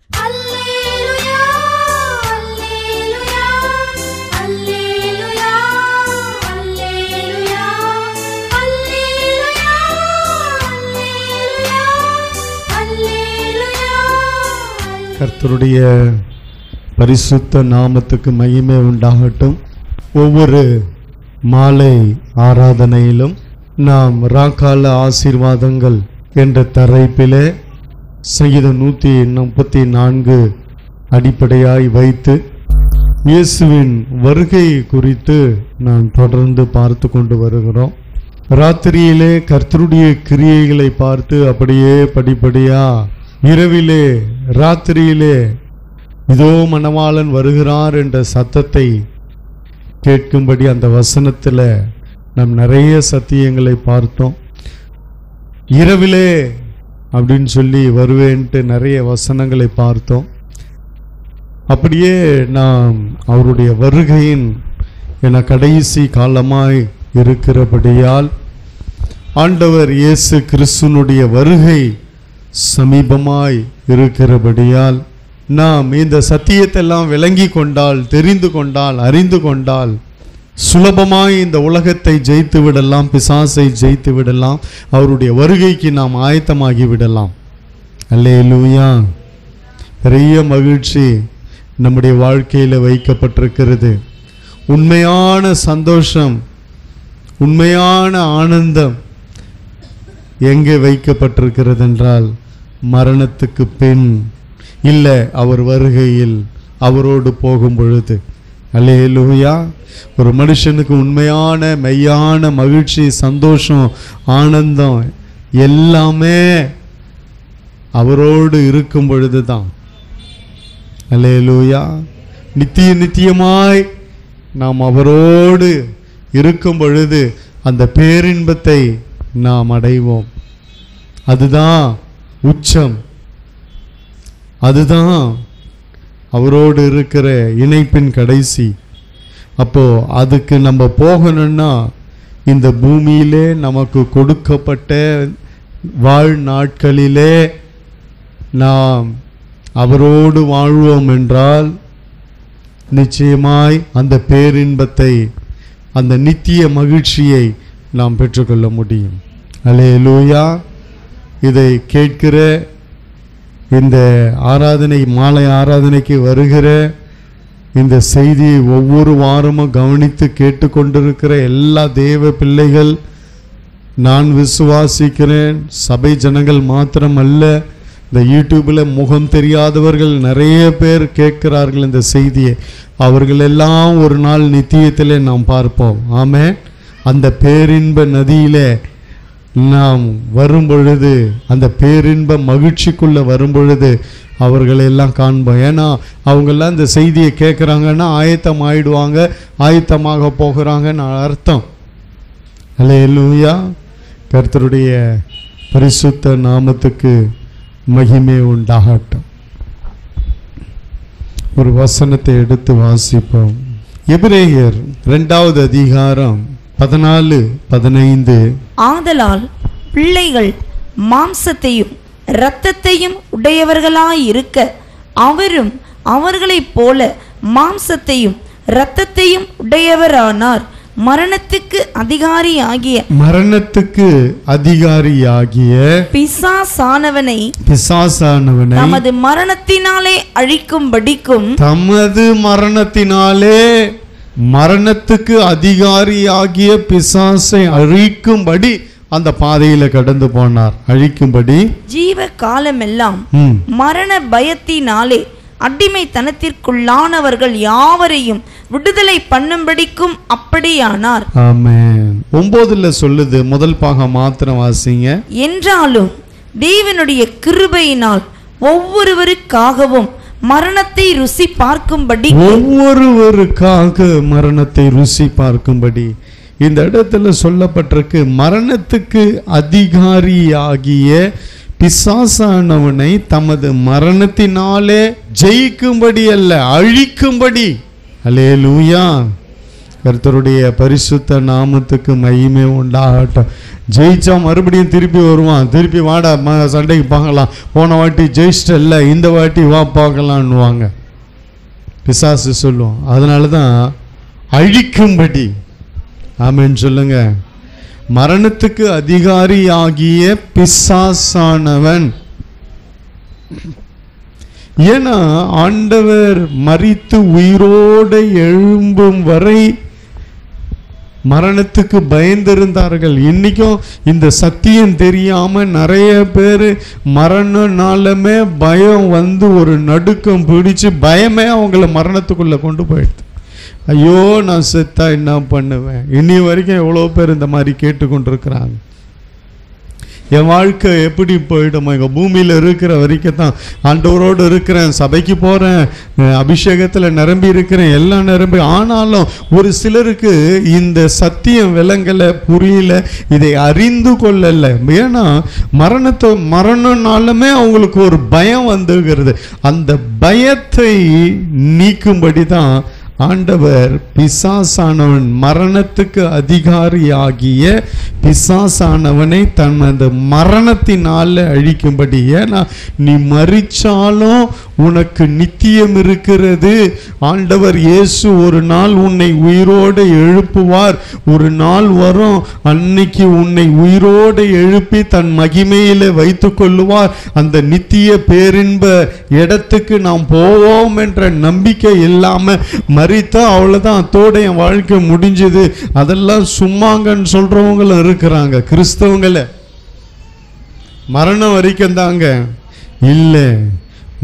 அல்லேலூயா அல்லேலூயா அல்லேலூயா அல்லேலூயா அல்லேலூயா அல்லேலூயா. கர்த்தருடைய பரிசுத்த நாமத்துக்கு மகிமை உண்டாகட்டும். ஒவ்வொரு மாலை ஆராதனையிலும் நாம் ராக்கால ஆசீர்வாதங்கள் என்ற தலைப்பிலே சங்கீதம் 134 அடிப்படையாய் வைத்து இயேசுவின் வருகை குறித்து நாம் தொடர்ந்து பார்த்து கொண்டு வருகிறோம். ராத்திரியிலே கர்த்தருடைய கிரியைகளை பார்த்து அப்படியே படிப்படியா இரவிலே ராத்திரியிலே இதோ மணவாளன் வருகிறார் என்ற சத்தத்தை கேட்கும்படி அந்த வசனத்தில் நாம் நிறைய சத்தியங்களை பார்த்தோம். இரவிலே அப்படின்னு சொல்லி வருவேன்ட்டு நிறைய வசனங்களை பார்த்தோம். அப்படியே நாம் அவருடைய வருகையின் என கடைசி காலமாய் இருக்கிறபடியால் ஆண்டவர் இயேசு கிறிஸ்துனுடைய வருகை சமீபமாய் இருக்கிறபடியால் நாம் இந்த சத்தியத்தெல்லாம் விளங்கி கொண்டால், தெரிந்து கொண்டால், அறிந்து கொண்டால் சுலபமாய் இந்த உலகத்தை ஜெயித்து விடலாம், பிசாசை ஜெயித்து விடலாம், அவருடைய வருகைக்கு நாம் ஆயத்தமாகி விடலாம். அல்லேலூயா. பெரிய மகிழ்ச்சி நம்முடைய வாழ்க்கையில் வைக்கப்பட்டிருக்கிறது. உண்மையான சந்தோஷம், உண்மையான ஆனந்தம் எங்கே வைக்கப்பட்டிருக்கிறது என்றால் மரணத்துக்கு பின் இல்லை, அவர் வருகையில் அவரோடு போகும் பொழுது. அல்லேலூயா. ஒரு மனுஷனுக்கு உண்மையான மெய்யான மகிழ்ச்சி, சந்தோஷம், ஆனந்தம் எல்லாமே அவரோடு இருக்கும் பொழுது தான். அல்லேலூயா. நித்தியமாய் நாம் அவரோடு இருக்கும் பொழுது அந்த பேரின்பத்தை நாம் அடைவோம். அதுதான் உச்சம், அதுதான் அவரோடு இருக்கிற இணைப்பின் கடைசி. அப்போ அதுக்கு நம்ம போகணும்னா இந்த பூமியிலே நமக்கு கொடுக்கப்பட்ட வாழ்நாட்களிலே நாம் அவரோடு வாழ்வோம் என்றால் நிச்சயமாய் அந்த பேரின்பத்தை, அந்த நித்திய மகிழ்ச்சியை நாம் பெற்றுக்கொள்ள முடியும். அல்லேலூயா. இதை கேட்கிற இந்த ஆராதனை, மாலை ஆராதனைக்கு வருகிற இந்த செய்தியை ஒவ்வொரு வாரமும் கவனித்து கேட்டுக்கொண்டிருக்கிற எல்லா தேவ பிள்ளைகள், நான் விசுவாசிக்கிறேன், சபை ஜனங்கள் மாத்திரமல்ல, இந்த யூடியூப்பில் முகம் தெரியாதவர்கள் நிறைய பேர் கேட்கிறார்கள் இந்த செய்தியை. அவர்கள் எல்லாம் ஒரு நாள் நித்தியத்திலே நாம் பார்ப்போம். ஆமென். அந்த பேரின்ப நதியிலே நாம் வரும் பொழுது, அந்த பேரின்ப மகிழ்ச்சிக்குள்ளே வரும் பொழுது அவர்களெல்லாம் காண்போம். ஏன்னா அவங்கெல்லாம் இந்த செய்தியை கேட்குறாங்கன்னா ஆயத்தம் ஆயிடுவாங்க, ஆயத்தமாக போகிறாங்கன்னு அர்த்தம். அல்லேலூயா. கர்த்தருடைய பரிசுத்த நாமத்துக்கு மகிமை உண்டாகட்டும். ஒரு வசனத்தை எடுத்து வாசிப்போம். எபிரேயர் 2வது அதிகாரம் 14-15. ஆதலால் பிள்ளைகள் மாம்சத்தையும் இரத்தத்தையும் உடையவர்களாயிருக்க அவரும் அவர்களைப் போல மாம்சத்தையும் இரத்தத்தையும் உடையவரானார். மரணத்துக்கு அதிகாரியாகிய பிசாசானவனை தமது மரணத்தினாலே அழிக்கும்படிக்கும், தமது மரணத்தினாலே மரணத்துக்கு அதிகாரியாகிய பிசாசை அழிக்கும்படி அந்த பாதையில கடந்து போனார். அழிக்கும்படி ஜீவ காலமெல்லாம் மரண பயத்தினாலே அடிமைத்தனத்திற்குள்ளானவர்கள் யாவரையும் விடுதலை பண்ணும்படிக்கும் அப்படியானார். ஆமென். 9ல சொல்லுது, முதல் பாகம் மாத்திரம் வாசிங்க. என்றாலும் தேவனுடைய கிருபையினால் ஒவ்வொருவருக்காகவும் மரணத்தை ருசி பார்க்கும்படி, ஒவ்வொருவருக்காக மரணத்தை ருசி பார்க்கும்படி இந்த இடத்துல சொல்லப்பட்டிருக்கு. மரணத்துக்கு அதிகாரியாகிய பிசாசானவனை தமது மரணத்தினாலே ஜெயிக்கும்படி அல்ல, அழிக்கும்படி. அல்லேலூயா. கர்த்தருடைய பரிசுத்த நாமத்துக்கு மகிமை உண்டாகட்டும். ஜெயிச்சா மறுபடியும் திருப்பி வருவான், திருப்பி வாடா சண்டைக்கு பார்க்கலாம், போன வாட்டி ஜெயிச்சிட்டல்ல இந்த வாட்டி வா பார்க்கலான்னுவாங்க, பிசாசு சொல்லுவோம். அதனால தான் அழிக்கும்படி, ஆமென் சொல்லுங்க, மரணத்துக்கு அதிகாரியாகிய பிசாசானவன். ஏன்னா ஆண்டவர் மரித்து உயிரோடு எழும்பும் வரை மரணத்துக்கு பயந்திருந்தார்கள். இன்னைக்கும் இந்த சத்தியம் தெரியாம நிறைய பேர் மரண நாளமே பயம் வந்து ஒரு நடுக்கம் பிடிச்சு பயமே அவங்கள மரணத்துக்குள்ள கொண்டு போயிடுது. ஐயோ நான் செத்தா என்ன பண்ணுவேன்? இன்னி வரைக்கும் எவ்வளோ பேர் இந்த மாதிரி கேட்டுக்கொண்டிருக்கிறாங்க. என் வாழ்க்கை எப்படி போயிடுமா? எங்கள் பூமியில் இருக்கிற வரைக்கும் தான் ஆண்டவரோடு இருக்கிறேன், சபைக்கு போகிறேன், அபிஷேகத்தில் நிரம்பி இருக்கிறேன், எல்லாம் நிரம்பி. ஆனாலும் ஒரு சிலருக்கு இந்த சத்தியம் விளங்கலை, புரியல, இதை அறிந்து கொள்ளலை. ஏன்னா மரணனாலுமே அவங்களுக்கு ஒரு பயம் வந்துகிறது. அந்த பயத்தை நீக்கும்படி தான் ஆண்டவர் பிசாசானவன், மரணத்துக்கு அதிகாரியாகிய பிசாசானவனை தனது மரணத்தினால அழிக்கும்படி. ஏன்னா நீ மரிச்சாலும் உனக்கு நித்தியம் இருக்கிறது. ஆண்டவர் இயேசு ஒரு நாள் உன்னை உயிரோடு எழுப்புவார். ஒரு நாள் வரும், அன்னைக்கு உன்னை உயிரோடு எழுப்பி தன் மகிமையிலே வைத்து கொள்ளுவார். அந்த நித்திய பேரின்ப இடத்துக்கு நாம் போவோம் என்ற நம்பிக்கை இல்லாம மரித்தா அவ்வளவுதான், அத்தோட என் வாழ்க்கை முடிஞ்சது, அதெல்லாம் சும்மாங்கன்னு சொல்றவங்களும் இருக்கிறாங்க. கிறிஸ்தவங்கள மரணம் வரைக்கும் தாங்க இல்லை,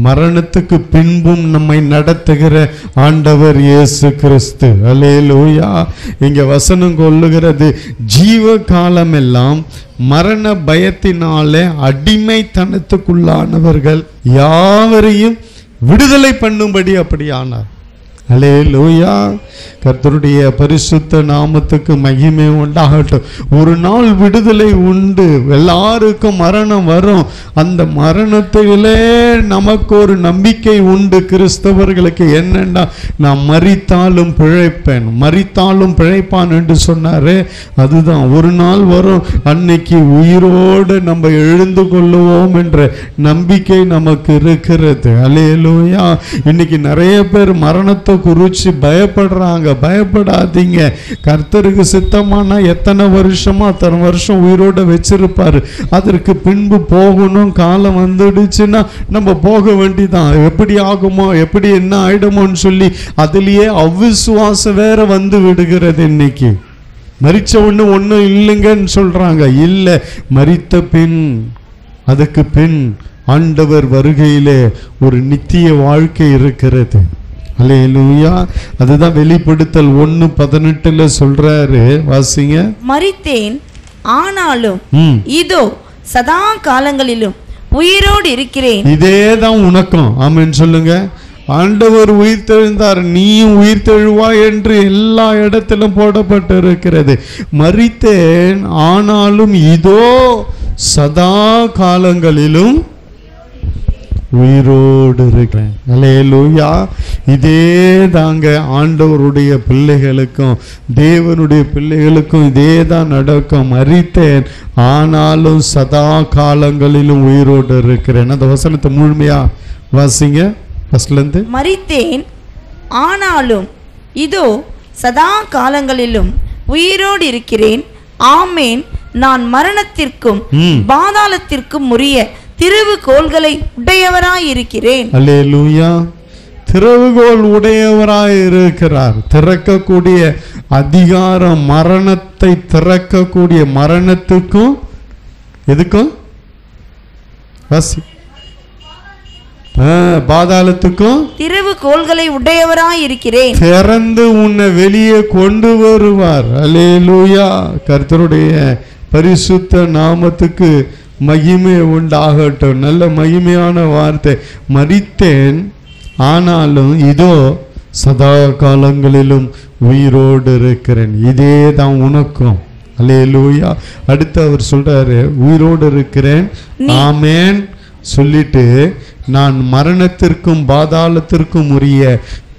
மரணத்துக்கு பின்பும் நம்மை நடத்துகிற ஆண்டவர் இயேசு கிறிஸ்து. அல்லேலூயா. இங்க வசனம் கொள்ளுகிறது, ஜீவ காலமெல்லாம் மரண பயத்தினாலே அடிமைத்தனத்துக்குள்ளானவர்கள் யாவரையும் விடுதலை பண்ணும்படி அப்படி ஆனார். அல்லேலூயா. கர்த்தருடைய பரிசுத்த நாமத்துக்கு மகிமை உண்டாகட்டும். ஒரு நாள் விடுதலை உண்டு, எல்லாருக்கும் மரணம் வரும். அந்த மரணத்திலே நமக்கு ஒரு நம்பிக்கை உண்டு கிறிஸ்தவர்களுக்கு. என்னன்னா, நான் மரித்தாலும் பிழைப்பேன், மரித்தாலும் பிழைப்பான் என்று சொன்னாரே, அதுதான் ஒரு நாள் வரும், அன்னைக்கு உயிரோடு நம்ம எழுந்து கொள்ளுவோம் என்ற நம்பிக்கை நமக்கு இருக்கிறது. அல்லேலூயா. இன்னைக்கு நிறைய பேர் மரணத்தை குறிச்சு பயப்படுறாங்க. பயப்படாதீங்க. கர்த்தருக்கு சித்தமானா எத்தனை வருஷமா அத்தனை வருஷம் உயிரோட வச்சிருப்பாரு. அதற்கு பின்பு போகணும், காலம் வந்துடுச்சுன்னா நம்ம போக வேண்டிதான். எப்படி ஆகுமோ, எப்படி என்ன ஆயிடுமோன்னு சொல்லி அதிலேயே அவிசுவாசம் வேற வந்து விடுகிறது. இன்னைக்கு மரிச்ச ஒன்றும் இல்லைங்கன்னு சொல்றாங்க. இல்லை, மரித்த பின், அதுக்கு பின் ஆண்டவர் வருகையிலே ஒரு நித்திய வாழ்க்கை இருக்கிறது. அல்லேலூயா. அதுதான் வெளிப்படுத்தல் 1:18 சொல்றாரு, வாசிங்க. மரித்தேன், ஆனாலும் இதோ சதா காலங்களிலும் உயிரோடு இருக்கிறேன். இதேதான் உனக்கும். ஆமென் சொல்லுங்க. ஆண்டவர் உயிர் தெழுந்தார், நீயும் உயிர் தெழுவாய் என்று எல்லா இடத்திலும் போடப்பட்டு இருக்கிறது. மரித்தேன், ஆனாலும் இதோ சதா காலங்களிலும் உயிரோடு இருக்கிறேன். அல்லேலூயா. இதே தாங்க ஆண்டவருடைய பிள்ளைகளுக்கும் தேவனுடைய பிள்ளைகளுக்கும் இதே தான் நடக்கும். மரித்தேன், ஆனாலும் சதா காலங்களிலும் உயிரோடு இருக்கிறேன். அந்த வசனத்தை முழுமையா வாசிங்க ஃபர்ஸ்ட்ல இருந்து. மரித்தேன், ஆனாலும் இதோ சதா காலங்களிலும் உயிரோடு இருக்கிறேன். ஆமேன். நான் மரணத்திற்கும் பாதாளத்திற்கும் உரிய திறவுகோல்களை உடையவராய் இருக்கிறேன். அல்லேலூயா. திறவுகோல் உடையவராய் இருக்கிறார். திறக்கக்கூடிய அதிகாரம், மரணத்தை திறக்கக்கூடிய, மரணத்துக்கும் எதுக்கும் பாதாளத்துக்கும் திறவுகோல்களை உடையவராய் இருக்கிறேன். திறந்து உன்னை வெளியே கொண்டு வருவார். அல்லேலூயா. கர்த்தருடைய பரிசுத்த நாமத்துக்கு மகிமை உண்டாகட்டும். நல்ல மகிமையான வார்த்தை. மரித்தேன், ஆனாலும் இதோ சதா காலங்களிலும் உயிரோடு இருக்கிறேன். இதே தான் உனக்கும். அல்லேலூயா. அடுத்து அவர் சொல்றாரு, உயிரோடு இருக்கிறேன், ஆமேன் சொல்லிட்டு, நான் மரணத்திற்கும் பாதாளத்திற்கும் உரிய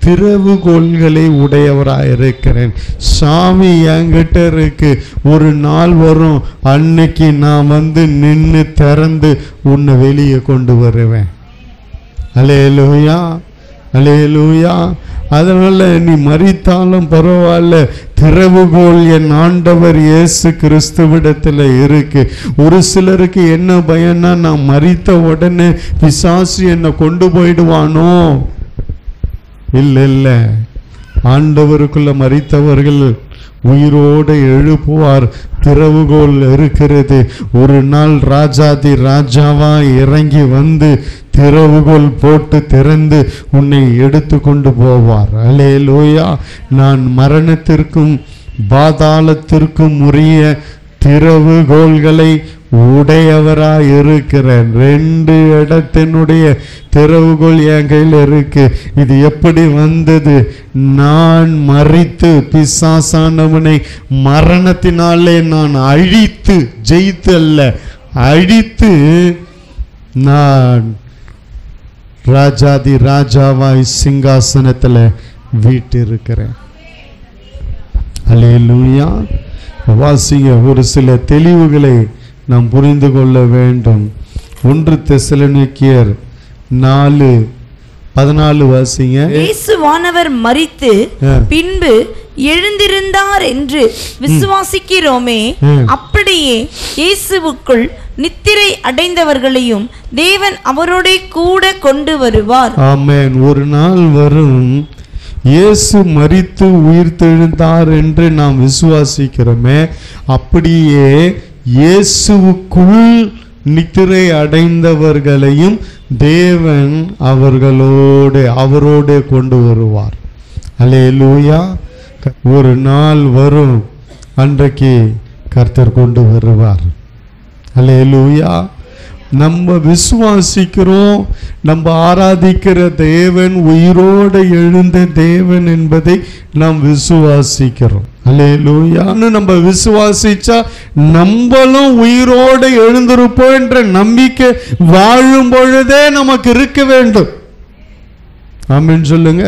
திறவுகோள்களை உடையவராயிருக்கிறேன். சாவி என்கிட்ட இருக்கு. ஒரு நாள் வரும், அன்னைக்கு நான் வந்து நின்று திறந்து உன்னை வெளியே கொண்டு வருவேன். அல்லேலூயா, அல்லேலூயா. அதனால நீ மரித்தாலும் பரவாயில்ல, திறவுகோல் என் ஆண்டவர் இயேசு கிறிஸ்துவிடத்தில் இருக்கு. ஒரு சிலருக்கு என்ன பயம்னா, நான் மரித்த உடனே பிசாசு என்னை கொண்டு போயிடுவானோ. இல்ல, ஆண்டவருக்குள்ள மரித்தவர்கள் உயிரோடு எழுப்புவார். திறவுகோல் இருக்கிறது. ஒரு நாள் ராஜாதி ராஜாவா இறங்கி வந்து திறவுகோல் போட்டு திறந்து உன்னை எடுத்து கொண்டு போவார். அல்லேலூயா. நான் மரணத்திற்கும் பாதாளத்திற்கும் உரிய திறவுகோள்களை உடையவராய் இருக்கிறேன். 2 இடத்தினுடைய திறவுகோல் என் கையில் இருக்கு. இது எப்படி வந்தது? நான் மரித்து பிசாசானவனை மரணத்தினாலே நான் அழித்து, ஜெயித்து அல்ல, அழித்து நான் ராஜாதி ராஜாவாய் சிங்காசனத்தில் வீட்டிருக்கிறேன். அல்லேலூயா. வாசிங்க, ஒரு சில தெளிவுகளை நாம் புரிந்து கொள்ள வேண்டும். 1 தெசலோனிக்கேயர் 4:14 வாசிங்க. இயேசுவானவர் மரித்து பின்பு எழுந்திருந்தார் என்று விசுவாசிக்கிறோமே, அப்படியே இயேசுவுக்குள் நித்திரை அடைந்தவர்களையும் தேவன் அவரோட கூட கொண்டு வருவார். ஆமென். ஒரு நாள் வரும், இயேசு மரித்து உயிர்த்தெழுந்தார் என்று நாம் விசுவாசிக்கிறோமே, அப்படியே இயேசுவுக்குள் நித்திரை அடைந்தவர்களையும் தேவன் அவரோடு கொண்டு வருவார். அல்லேலூயா. ஒரு நாள் வரும், அன்றைக்கு கர்த்தர் கொண்டு வருவார். அல்லேலூயா. நம்ம விசுவாசிக்கிறோம், நம்ம ஆராதிக்கிற தேவன் உயிரோடு எழுந்த தேவன் என்பதை நாம் விசுவாசிக்கிறோம். அல்லேலூயா. நம்ம விசுவாசிச்சா நம்மளும் உயிரோடு எழுந்திருப்போம் என்ற நம்பிக்கை வாழும் பொழுதே நமக்கு இருக்க வேண்டும். ஆமென் சொல்லுங்க.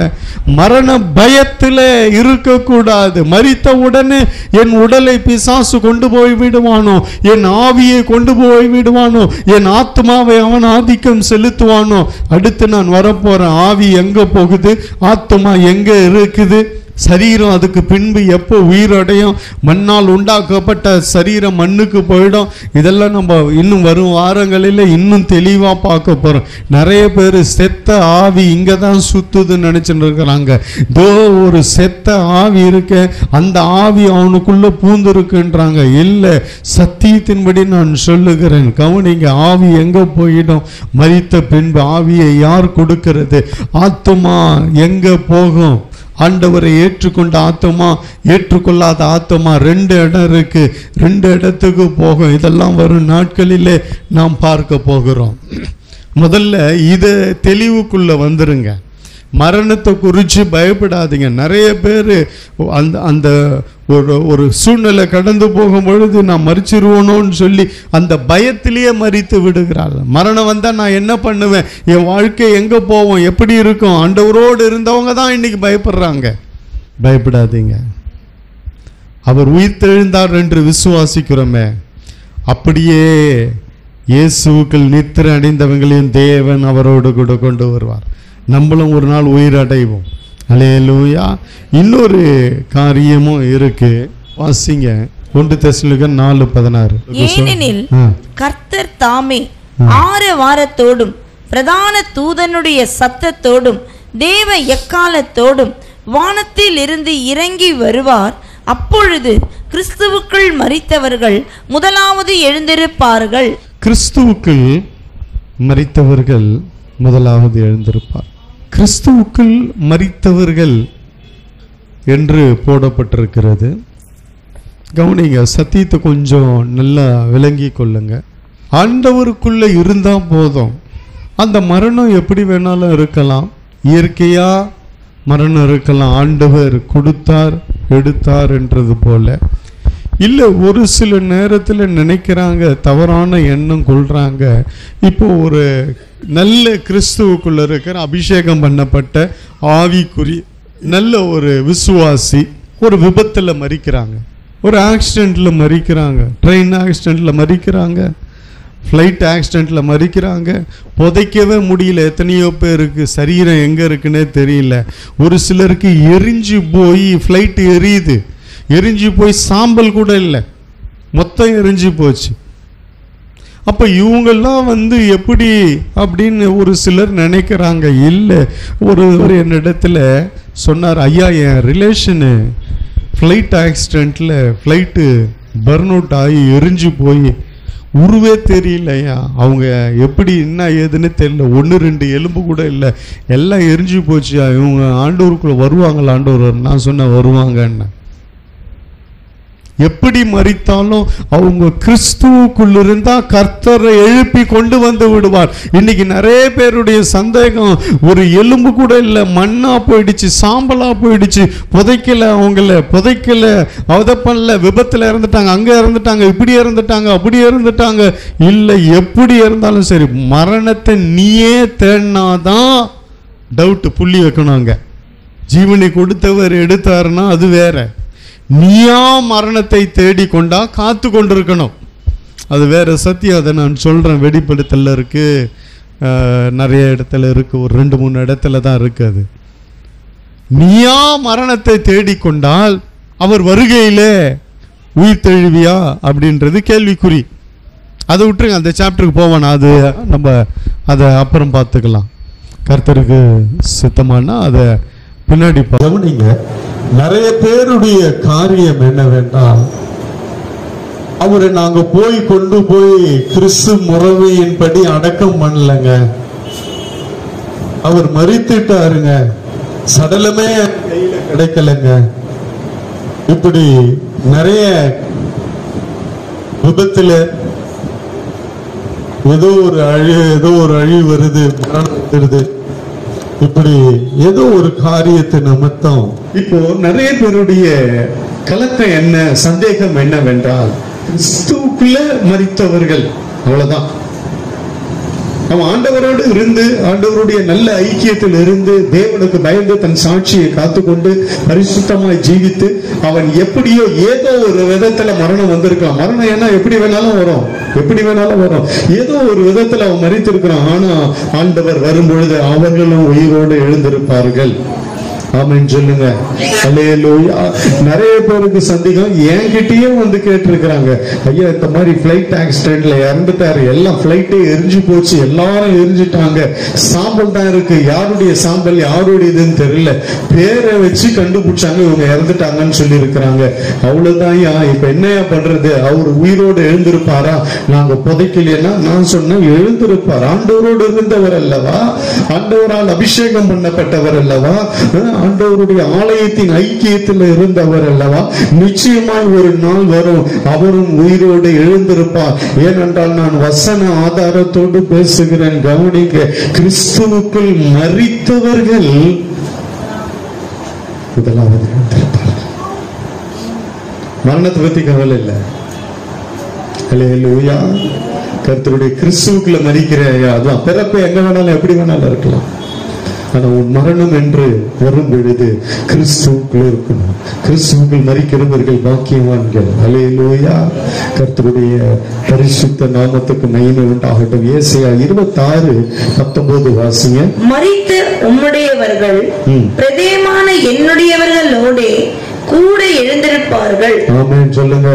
மரண பயத்தில் இருக்கக்கூடாது. மரித்த உடனே என் உடலை பிசாசு கொண்டு போய் விடுவானோ, என் ஆவியை கொண்டு போய் விடுவானோ, என் ஆத்மாவை அவன் ஆதிக்கம் செலுத்துவானோ, அடுத்து நான் வரப்போறேன், ஆவி எங்க போகுது, ஆத்மா எங்க இருக்குது, சரீரம் அதுக்கு பின்பு எப்போ உயிரடையும், மண்ணால் உண்டாக்கப்பட்ட சரீரம் மண்ணுக்கு போயிடும். இதெல்லாம் நம்ம இன்னும் வரும் வாரங்களில் இன்னும் தெளிவாக பார்க்க போகிறோம். நிறைய பேர் செத்த ஆவி இங்கே தான் சுற்றுதுன்னு நினச்சிட்டு இருக்கிறாங்க. தோ ஒரு செத்த ஆவி இருக்கு, அந்த ஆவி அவனுக்குள்ளே பூந்துருக்குன்றாங்க. இல்லை, சத்தியத்தின்படி நான் சொல்லுகிறேன், கவனிங்க. ஆவி எங்கே போயிடும்? மரித்த பின்பு ஆவியை யார் கொடுக்கிறது? ஆத்துமா எங்கே போகும்? ஆண்டவரை ஏற்றுக்கொண்ட ஆத்மா, ஏற்றுக்கொள்ளாத ஆத்மா, 2 இடம் இருக்கு. 2 இடத்துக்கு போகும். இதெல்லாம் வரும் நாட்களிலே நாம் பார்க்க போகிறோம். முதல்ல இதை தெளிவுக்குள்ள வந்துருங்க. மரணத்தை குறித்து பயப்படாதீங்க. நிறைய பேர் அந்த ஒரு சூழ்நிலை கடந்து போகும் பொழுது நான் மறிச்சிருவோனோன்னு சொல்லி அந்த பயத்திலேயே மறித்து விடுகிறார்கள். மரணம் வந்தால் நான் என்ன பண்ணுவேன், என் வாழ்க்கை எங்கே போவோம், எப்படி இருக்கும்? ஆண்டவரோடு இருந்தவங்க தான் இன்னைக்கு பயப்படுறாங்க. பயப்படாதீங்க. அவர் உயிர்த்தெழுந்தார் என்று விசுவாசிக்கிறோமே, அப்படியே இயேசுவுக்குள் நித்திரை அடைந்தவங்களையும் தேவன் அவரோடு கூட கொண்டு வருவார். நம்மளும் ஒரு நாள் உயிர் அடைவோம். அல்லேலூயா. இன்னொரு காரியமும் இருக்கு, வாசிங்க. 1 தெசலோனிக்கேயர் 4:16. ஏனெனில் கர்த்தர் தாமே 6 வாரத்தோடும் பிரதான தூதனுடைய சத்தத்தோடும் தேவ எக்காலத்தோடும் வானத்தில் இருந்து இறங்கி வருவார். அப்பொழுது கிறிஸ்துவுக்குள் மரித்தவர்கள் முதலாவது எழுந்திருப்பார்கள். கிறிஸ்துவுக்குள் மரித்தவர்கள் முதலாவது எழுந்திருப்பார். கிறிஸ்துவுக்குள் மரித்தவர்கள் என்று போடப்பட்டிருக்கிறது. கவனிங்க, சத்தியத்தை கொஞ்சம் நல்லா விளங்கி கொள்ளுங்க. ஆண்டவருக்குள்ள இருந்தா போதும். அந்த மரணம் எப்படி வேணாலும் இருக்கலாம், இயற்கையா மரணம் இருக்கலாம், ஆண்டவர் கொடுத்தார் எடுத்தார் என்றது போல. இல்லை, ஒரு சில நேரத்தில் நினைக்கிறாங்க, தவறான எண்ணம் கொள்றாங்க. இப்போ ஒரு நல்ல கிறிஸ்துவுக்குள்ள இருக்கிற அபிஷேகம் பண்ணப்பட்ட ஆவிக்குரிய நல்ல ஒரு விசுவாசி ஒரு விபத்துல மரிக்கிறாங்க, ஒரு ஆக்சிடென்ட்ல மரிக்கிறாங்க, ட்ரெயின் ஆக்சிடென்ட்ல மரிக்கிறாங்க, ஃப்ளைட் ஆக்சிடென்ட்ல மரிக்கிறாங்க. புதைக்கவே முடியல. எத்தனையோ பேருக்கு சரீரம் எங்கே இருக்குன்னே தெரியல. ஒரு சிலருக்கு எரிஞ்சு போய் ஃப்ளைட்டு எரியுது, எரிஞ்சு போய் சாம்பல் கூட இல்லை, மொத்தம் எரிஞ்சு போச்சு. அப்போ இவங்கெல்லாம் எப்படி அப்படின்னு ஒரு சிலர் நினைக்கிறாங்க. இல்லை, ஒரு என்னிடத்துல சொன்னார், ஐயா என் ரிலேஷனு ஃப்ளைட் ஆக்சிடெண்ட்டில் ஃப்ளைட்டு பர்ன் அவுட் ஆகி எரிஞ்சு போய் உருவே தெரியலையா, அவங்க எப்படி என்ன ஏதுன்னு தெரியல, 1-2 எலும்பு கூட இல்லை, எல்லாம் எரிஞ்சு போச்சியா, இவங்க ஆண்டவருக்குள்ள வருவாங்களா? ஆண்டவர் நான் சொன்ன வருவாங்கன்னு. எப்படி மரித்தாலும் அவங்க கிறிஸ்துவுக்குள்ள இருந்தா கர்த்தரை எழுப்பி கொண்டு வந்து விடுவார். இன்னைக்கு நிறைய பேருடைய சந்தேகம், ஒரு எலும்பு கூட இல்லை, மண்ணா போயிடுச்சு, சாம்பலா போயிடுச்சு, புதைக்கல, அதை பண்ணல, விபத்துல இறந்துட்டாங்க, அங்க இறந்துட்டாங்க, இப்படி இறந்துட்டாங்க, அப்படி இறந்துட்டாங்க. இல்லை, எப்படி இருந்தாலும் சரி, மரணத்தை நீயே தேடினாதான் டவுட், புள்ளி வைக்கணும். அங்க ஜீவனை கொடுத்தவர் எடுத்தாருன்னா அது வேற. நீயா மரணத்தை தேடிக்கொண்டா காத்து கொண்டிருக்கணும், அது வேற சத்தியம். அதை நான் சொல்றேன். வெளிப்படுத்தல இருக்கு, நிறைய இடத்துல இருக்கு, ஒரு 2-3 இடத்துல தான் இருக்கு. அது நீயா மரணத்தை தேடிக்கொண்டால் அவர் வருகையிலே உயிர் தெழுவியா அப்படின்றது கேள்விக்குறி. அதை விட்டுருங்க, அந்த சாப்டருக்கு போவானா, அது நம்ம அதை அப்புறம் பார்த்துக்கலாம். கர்த்தருக்கு சித்தமானா அதை பின்னாடி கவனிங்க. நிறைய பேருடைய காரியம் என்னவென்றால், அவரை நாங்க கொண்டு போய் கிறிஸ்து முறைமையின்படி அடக்கம் பண்ணலங்க, அவர் மரித்துட்டாருங்க, சடலமே கையில கிடைக்கலங்க. இப்படி நிறைய விபத்துல ஏதோ ஒரு அழிவு வருது, மரணம் வந்துடுது. இப்படி ஏதோ ஒரு காரியத்தை நிமித்தம் இப்போ நிறைய பேருடைய கலக்கம் என்ன, சந்தேகம் என்னவென்றால், கிறிஸ்துவுக்குள்ள மரித்தவர்கள் அவ்வளவுதான். அவன் ஆண்டவரோடு இருந்து, ஆண்டவருடைய நல்ல ஐக்கியத்தில் இருந்து, தேவனுக்கு பயந்து தன் சாட்சியை காத்துக்கொண்டு பரிசுத்தமாய் ஜீவித்து, அவன் எப்படியோ ஏதோ ஒரு விதத்துல மரணம் வந்திருக்கலாம். மரணம் என்ன எப்படி வேணாலும் வரும், ஏதோ ஒரு விதத்துல அவன் மரித்திருக்கிறான். ஆனா ஆண்டவர் வரும் பொழுது அவர்களும் உயிரோடு எழுந்திருப்பார்கள். ஆமென் சொல்லுங்க. அல்லேலூயா. நிறைய பேருக்கு சந்தேகம், என்கிட்டயே கேட்டிருக்கிறாங்க, ஐயா இந்த மாதிரி பிளைட் ஆக்சிடென்ட்ல இறந்துட்டாரு, எல்லாம் பிளைட்டே எரிஞ்சு போச்சு, எல்லாரும் எரிஞ்சுட்டாங்க, சாம்பல் தான் இருக்கு, யாருடைய சாம்பல் யாருடையதுன்னு தெரியல, பேரை வச்சு கண்டுபிடிச்சாங்க, இவங்க இறந்துட்டாங்கன்னு சொல்லி இருக்கிறாங்க. அவ்வளவுதான். இப்ப என்னையா பண்றது, அவர் உயிரோடு எழுந்திருப்பாரா? நாங்க புதைக்கலையா? நான் சொன்னேன், எழுந்திருப்பார். ஆண்டவரோடு இருந்தவர் அல்லவா, ஆண்டவரால் அபிஷேகம் பண்ணப்பட்டவர் அல்லவா, ஆண்டவருடைய ஆலயத்தின் ஐக்கியத்தில் இருந்தவர் அல்லவா, நிச்சயமாய் ஒரு நாள் வரும், அவரும் உயிரோடு எழுந்திருப்பார். ஏனென்றால் நான் வசன ஆதாரத்தோடு பேசுகிறேன். கவனிக்க, கிறிஸ்துவுக்குள் மரித்தவர்கள் முதலாவது எழுந்திருப்பார்கள். மரணத்தை பத்தி கவலை இல்லை. அல்லேலூயா. கர்த்தருடைய கிறிஸ்துவுக்குள்ள மரிக்கிற, அதுதான் பிறப்பு எங்க வேணாலும் எப்படி வேணாலும் இருக்கலாம். ஆனா உன் மரணம் என்று வரும் பொழுது கிறிஸ்துவுக்குள் இருக்கணும். கிறிஸ்துவுக்குள் மரிக்கிறவர்கள் பாக்கியவான்கள். அல்லேலூயா. கர்த்தருடைய பரிசுத்த நாமத்துக்கு மகிமை உண்டாகட்டும். ஏசாயா 26:19 வாசிங்க. மரித்த உம்முடையவர்கள் பிரதேமான என்னுடையவர்களோடே கூட எழுந்திருப்பார்கள். ஆமென் சொல்லுங்க,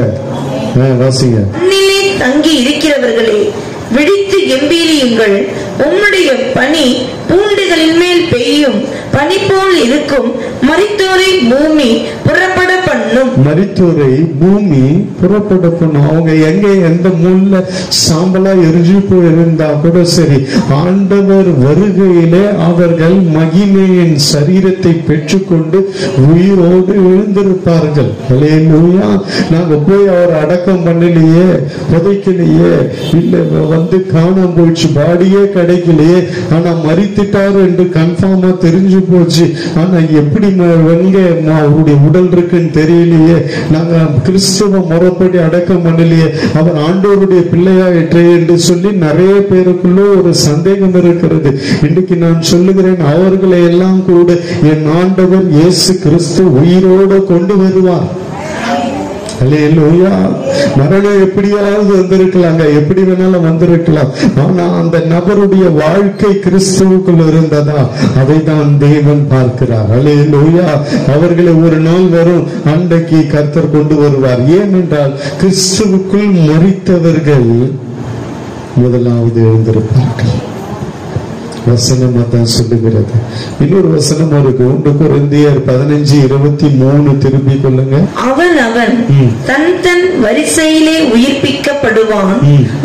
வாசிங்க. மண்ணிலே தங்கி இருக்கிறவர்களே விழித்து கம்பீரியுங்கள், உம்முடைய பனி பூண்டுகளின் மேல் பெய்யும், பனி போல் இருக்கும். மரித்தோரை பூமி புறப்பட பண்ணும். மரித்தோரை பூமி புறப்பட பண்ணும். அவங்க எங்க எந்த மூல சாம்பலா எரிஞ்சு போயிருந்தா கூட சரி, ஆண்டவர் வருகையிலே அவர்கள் மகிமையின் சரீரத்தை பெற்றுக்கொண்டு உயிரோடு எழுந்திருப்பார்கள். அல்லேலூயா. நாங்க போய் அவர் அடக்கம் பண்ணலையே, புதைக்கலையே, இல்ல காணாம போயிடுச்சு, பாடியே கிடைக்கலையே, ஆனா மரித்துட்டாரு என்று கன்ஃபார்மா தெரிஞ்சு போச்சு. ஆனா எப்படி எங்க அவருடைய உடல் இருக்குன்னு தெரியலையே, நாங்க கிறிஸ்துவ முறைப்படி அடக்கம் பண்ணலையே, அவர் ஆண்டவருடைய பிள்ளையாயிற்றே என்று சொல்லி நிறைய பேருக்குள்ள ஒரு சந்தேகம் இருக்கிறது. இன்னைக்கு நான் சொல்லுகிறேன், அவர்களை எல்லாம் கூட என் ஆண்டவர் இயேசு கிறிஸ்து உயிரோடு கொண்டு வருவார். அல்லேலூயா. மரணம் எப்படியாவது வந்திருக்கலாங்க, எப்படி வேணாலும் வந்திருக்கலாம். ஆனா அந்த நபருடைய வாழ்க்கை கிறிஸ்துவுக்குள் இருந்ததா, அதை தான் தேவன் பார்க்கிறார். அல்லேலூயா. அவர்களை ஒரு நாள் வரும், அன்றைக்கு கர்த்தர் கொண்டு வருவார். ஏனென்றால் கிறிஸ்துவுக்குள் மரித்தவர்கள் முதலாவது எழுந்திருப்பார்கள். வசனம் அதான் சொல்லுகிறது. இன்னொரு வசனம் இருக்கு, 1 கொரிந்தியர் 15:23 திருப்பி கொள்ளுங்க. அவன் தன் தன் வரிசையிலே உயிர்ப்பிக்கப்படுவான்.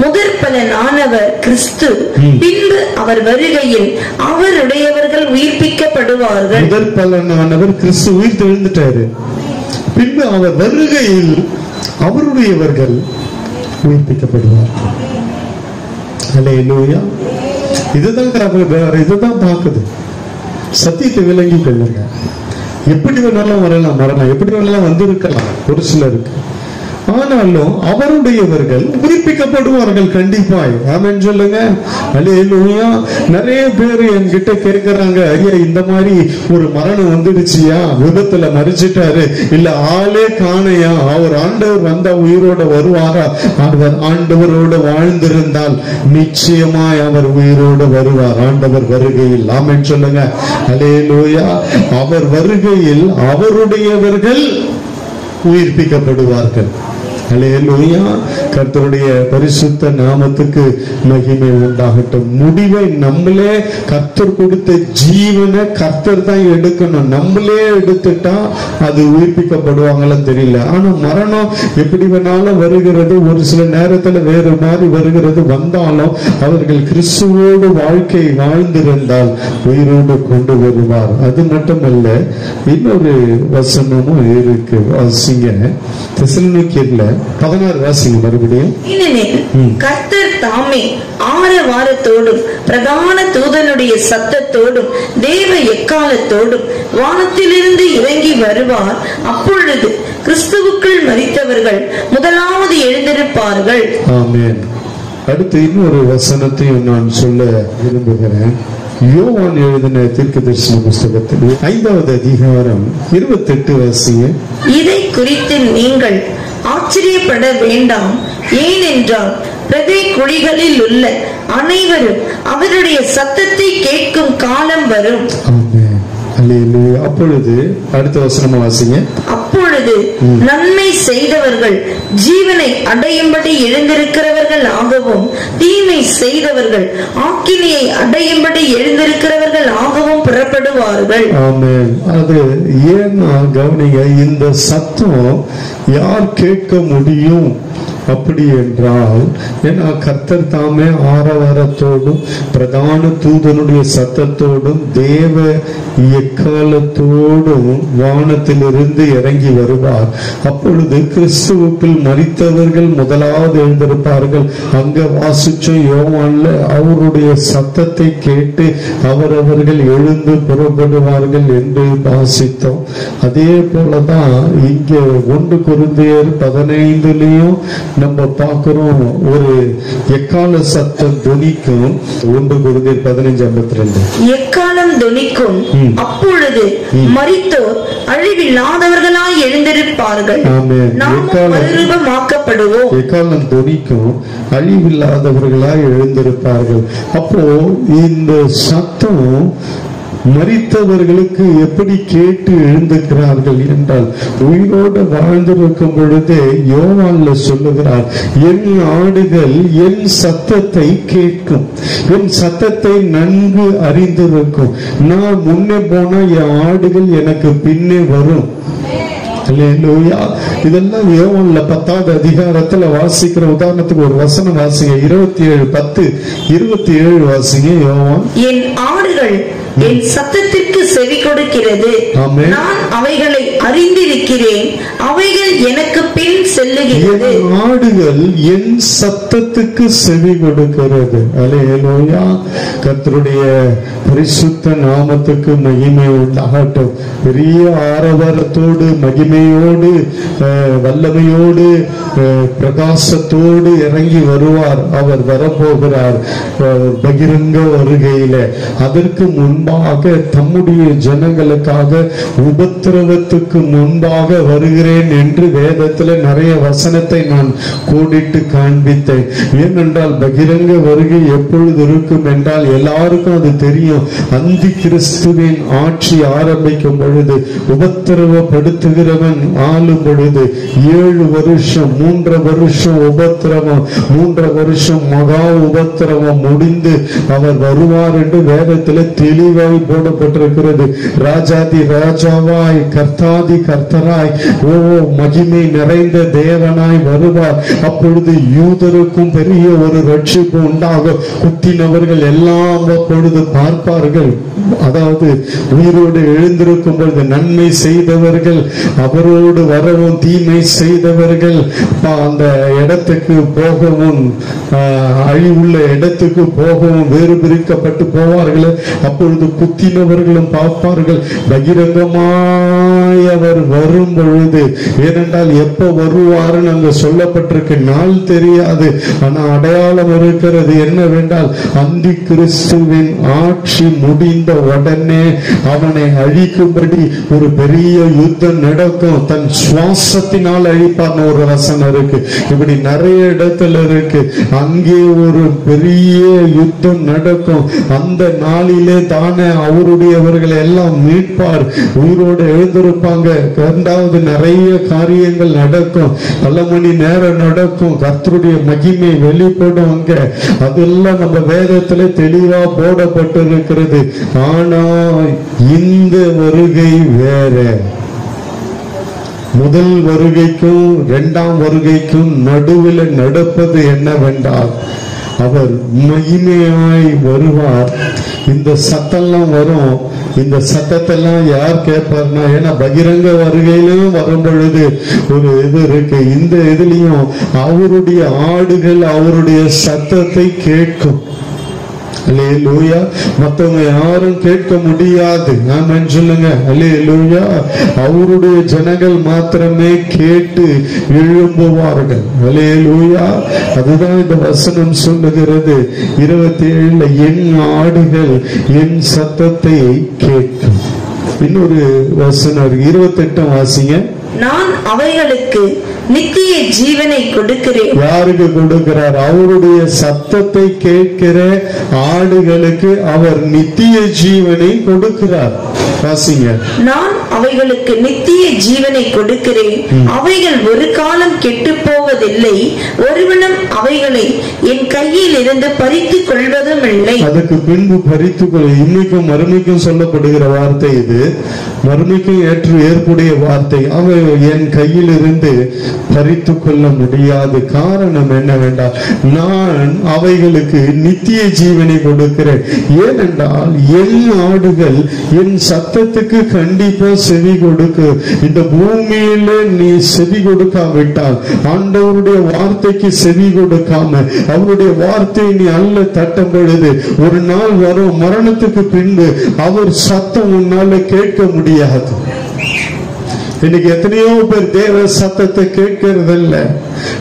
முதற்பலனானவர் கிறிஸ்து, பின்பு அவர் வருகையில் அவருடையவர்கள் உயிர்ப்பிக்கப்படுவார்கள். முதற்பலனானவர் கிறிஸ்து உயிர் தெழுந்துட்டாரு, பின்பு அவர் வருகையில் அவருடையவர்கள் உயிர்ப்பிக்கப்படுவார்கள். அல்லேலூயா. இதுதான் பார்க்குது. சத்தியத்தை விளங்கி கொள்ளுங்க. எப்படி வேணாலும் வரலாம், மரணம் எப்படி வேணாலும் வந்திருக்கலாம் ஒரு சிலருக்கு. ஆனாலும் அவருடையவர்கள் உயிர்ப்பிக்கப்படுவார்கள் கண்டிப்பாய். ஆமென் சொல்லுங்க. அல்லேலூயா. நிறைய பேர் என்கிட்ட கேட்கிறாங்க, ஐயா இந்த மாதிரி ஒரு மரணம் வந்துடுச்சியா, விபத்துல மரிச்சிட்டாரு, இல்ல ஆளே காணையா, அவர் ஆண்டவர் வந்தா உயிரோட வருவாரா? அவர் ஆண்டவரோட வாழ்ந்திருந்தால் நிச்சயமாய் அவர் உயிரோடு வருவார் ஆண்டவர் வருகையில். ஆமென் சொல்லுங்க. அல்லேலூயா. அவர் வருகையில் அவருடையவர்கள் உயிர்ப்பிக்கப்படுவார்கள். அல்லேலூயா. கர்த்தருடைய பரிசுத்த நாமத்துக்கு மகிமை உண்டாகட்டும். முடிவை நம்மளே, கர்த்தர் கொடுத்த ஜீவனை கர்த்தர் தான் எடுக்கணும். நம்மளே எடுத்துட்டா அது உயிர்ப்பிக்கப்படுவாங்களா தெரியல. ஆனா மரணம் எப்படி வேணாலும் வருகிறது, ஒரு சில நேரத்துல வேறு மாதிரி வருகிறது. வந்தாலும் அவர்கள் கிறிஸ்துவோடு வாழ்க்கை வாழ்ந்திருந்தால் உயிரோடு கொண்டு வருவார். அது மட்டுமல்ல, இன்னொரு வசனமும் இருக்கு, வாசிங்க. தெசலோனிக்கேயர்ல 16 வாசிங்க மறுபடியும். கர்த்தர் தாமே ஆரவாரத்தோடும் பிரதான தூதனுடைய சத்தத்தோடும் தேவ எக்காலத்தோடும் வானத்திலிருந்து இறங்கி வருவார். அப்பொழுது கிறிஸ்துவுக்குள் மரித்தவர்கள் முதலாவது எழுந்திருப்பார்கள். ஆமென். அடுத்து இன்னொரு வசனத்தையும் நான் சொல்ல விரும்புகிறேன். யோவான் எழுதின தீர்க்கதரிசன புஸ்தகத்தில் 5வது அதிகாரம் 28 வாசிங்க. இதை குறித்து நீங்கள் ஆச்சரியப்பட வேண்டாம். ஏனென்றால் பிரதை குழிகளில் உள்ள அனைவரும் அவருடைய சத்தத்தை கேட்கும் காலம் வரும். அப்பொழுது அடுத்த வசனமா வாசிங்க. அப்பொழுது நன்மை செய்தவர்கள் ஜீவனை அடையும்படி எழுந்திருக்கிறவர்கள் ஆகவும், தீமை செய்தவர்கள் ஆக்கினையை அடையும்படி எழுந்திருக்கிறவர்கள் ஆகவும் புறப்படுவார்கள். ஆமென். அது ஏன்னா கவனிங்க, இந்த சத்தம் யார் கேட்க முடியும் அப்படி என்றால், ஏன்னா கர்த்தர் தாமே ஆரவாரத்தோடும் பிரதான தூதனுடைய சத்தத்தோடும் தேவ எக்காலத்தோடும் வானத்திலிருந்து இறங்கி வருவார். அப்பொழுது கிறிஸ்துவுக்குள் மரித்தவர்கள் முதலாவது எழுந்திருப்பார்கள். அங்க வாசிச்சோம் யோவான்ல, அவருடைய சத்தத்தை கேட்டு அவரவர்கள் எழுந்து புறப்படுவார்கள் என்று வாசித்தோம். அதே போலதான் இங்க 1 கொரிந்தியர் 15 நம்ம பார்க்கிறோம், ஒரு எக்கால சத்தம் துணிக்கும். 1 கொரிந்தியர் 15:52 எக்காலம் துணிக்கும். அப்பொழுது மரித்தோர் அழிவில்லாதவர்களாய் எழுந்திருப்பார்கள். நாம் மறுரூபமாக்கப்படுவோம். எக்காலம் துணிக்கும், அழிவில்லாதவர்களாய் எழுந்திருப்பார்கள். அப்போ இந்த சத்தம் மரித்தவர்களுக்கு எப்படி கேட்டு எழுந்துக்கிறார்கள் என்றால், உயிரோடு வாழ்ந்திருக்கும் பொழுதே யோவான்ல சொல்லுகிறார், என் ஆடுகள் என் சத்தத்தை கேட்கும், என் சத்தத்தை நன்கு அறிந்திருக்கும். நான் முன்னே போனா என் ஆடுகள் எனக்கு பின்னே வரும். இதெல்லாம் யோவான்ல 10வது அதிகாரத்துல வாசிக்கிற. உதாரணத்துக்கு ஒரு வசனம் வாசிங்க, 27:10-27 வாசிங்க. யோவான், என் ஆடுகள் என் சத்தத்திற்கு செவி கொடுக்கிறது, நான் அவைகளை அறிந்திருக்கிறேன், அவைகள் எனக்கு பின் செல்லுகிறது. என் ஆடுகள் என் சத்தத்துக்கு செவி கொடுக்கிறது. அல்லேலூயா. கர்த்தருடைய பரிசுத்த நாமத்துக்கு மகிமை உண்டாகட்டும். பெரிய ஆரவாரத்தோடு, மகிமையோடு, வல்லமையோடு, பிரகாசத்தோடு இறங்கி வருவார். அவர் வரப்போகிறார் பகிரங்க வருகையில. அதற்கு முன்பாக தம்முடைய ஜனங்களுக்காக உபத்திரவத்துக்கு முன்பாக வருகிறேன் என்று வேதத்துல நிறைய வசனத்தை நான் கோடிட்டு காண்பித்தேன். ஏனென்றால் பகிரங்க வருகை எப்பொழுது இருக்கும் என்றால் எல்லாருக்கும் அது தெரியும். அந்தி கிறிஸ்துவின் ஆட்சி ஆரம்பிக்கும் பொழுது, உபத்திரவப்படுத்துகிறவன் ஆளும் பொழுது 7 வருஷம், 3 வருஷம் உபத்திரவம், 3 வருஷம் மகா உபத்திரவம் முடிந்து அவர் வருவார் என்று வேதத்தில் தெளிவாய் போடப்பட்டிருக்கிறது. ராஜாதி ராஜாவாய், கர்த்தாதி கர்த்தராய், ஓ மகிமை நிறைந்த தேவனாய் வருவார். அப்பொழுது யூதருக்கும் பெரிய ஒரு ரட்சிப்பு உண்டாகும். குத்தினவர்கள் எல்லாம் அப்பொழுது பார்ப்பார்கள். அதாவது உயிரோடு எழுந்திருக்கும் பொழுது நன்மை செய்தவர்கள் அவரோடு வரவும், தீமை செய்தவர்கள் அந்த இடத்துக்கு போகவும், அழிவுள்ள இடத்துக்கு போகவும் வேறு பிரிக்கப்பட்டு போவார்கள். அப்பொழுது குத்தினவர்களும் பார்ப்பார்கள். பகிரங்கமாய் அவர் வரும் பொழுது, ஏனென்றால் எப்ப வருவாருன்னு அங்க சொல்லப்பட்டிருக்கு, நாள் தெரியாது. ஆனா அடையாளம் இருக்கிறது. என்னவென்றால் அந்தி கிறிஸ்துவின் ஆட்சி முடிந்த உடனே அவனை அழிக்கும்படி ஒரு பெரிய யுத்தம் நடக்கும். தன் சுவாசத்தினால் அழிப்பார்னு ஒரு வசனம் இருக்கு. இப்படி நிறைய இடத்துல இருக்கு. அங்கே ஒரு பெரிய யுத்தம் நடக்கும். அந்த நாளிலே தானே அவருடையவர்கள் எல்லாம் மீட்பார், உயிரோடு எழுந்திருப்பாங்க. இரண்டாவது நிறைய காரியங்கள் நடக்கும். பல மணி நேரம் நடக்கும். கர்த்தருடைய மகிமை வெளிப்படும். அங்க அதெல்லாம் நம்ம வேதத்துல தெளிவா போடப்பட்டிருக்கிறது. ஆனா இந்த வருகை வேற. முதல் வருகைக்கும் இரண்டாம் வருகைக்கும் நடுவில் நடப்பது என்னவென்றால், அவர் மகிமையாய் வருவார். இந்த சத்தம்லாம் வரும். இந்த சத்தத்தெல்லாம் யார் கேட்பார்னா, ஏன்னா பகிரங்க வருகையிலும் வரும் பொழுது ஒரு இது இருக்கு. இந்த இதுலயும் அவருடைய ஆடுகள் அவருடைய சத்தத்தை கேட்கும். அல்லேலூயா. மத்தவங்க யாரும் கேட்க முடியாது. ஆமென் சொல்லுங்க. அல்லேலூயா. அவருடைய ஜனங்கள் மாத்திரமே கேட்டு எழும்புவார்கள். அல்லேலூயா. அதுதான் இந்த வசனம் சொல்லுகிறது. 27 என் ஆடுகள் என் சத்தத்தை கேட்கும். இன்னொரு வசனம் 28 வாசிங்க. நான் அவைகளுக்கு நித்திய ஜீவனை கொடுக்கிறேன். யாருக்கு கொடுக்கிறார்? அவருடைய சத்தத்தை கேட்கிற ஆடுகளுக்கு அவர் நித்திய ஜீவனை கொடுக்கிறார். வாசிங்க. நான் அவைகளுக்கு நித்திய ஜீவனை கொடுக்கிறேன், அவைகள் ஒரு காலம் கெட்டு போவதில்லை, ஒருவனும் அவைகளை என் கையில் இருந்து பறித்துக் கொள்வதும் இல்லை. அதுக்கு பின்பு பறித்துக் கொள்ள. இன்னைக்கும் மறுமைக்கும் சொல்லப்படுகிற வார்த்தை இது. மறுமைக்கும் ஏற்புடைய வார்த்தை. அவை என் கையில் இருந்து பறித்துக் கொள்ள முடியாது. காரணம் என்னவென்றால், நான் அவைகளுக்கு நித்திய ஜீவனை கொடுக்கிறேன். ஏனென்றால் என் ஆடுகள் என் சத்தத்துக்கு கண்டிப்பா செவி கொடுக்க. இந்த பூமியில நீ செவி கொடுக்காவிட்டால், ஆண்டவருடைய வார்த்தைக்கு செவி கொடுக்காம அவருடைய வார்த்தையை நீ அல்ல தட்டும் பொழுது ஒரு நாள் வரும், மரணத்துக்கு பின்பு அவர் சத்தம் உன்னால கேட்க முடியாது. இன்னைக்கு எத்தனையோ பேர் தேவ சத்தத்தை கேட்கிறது இல்ல,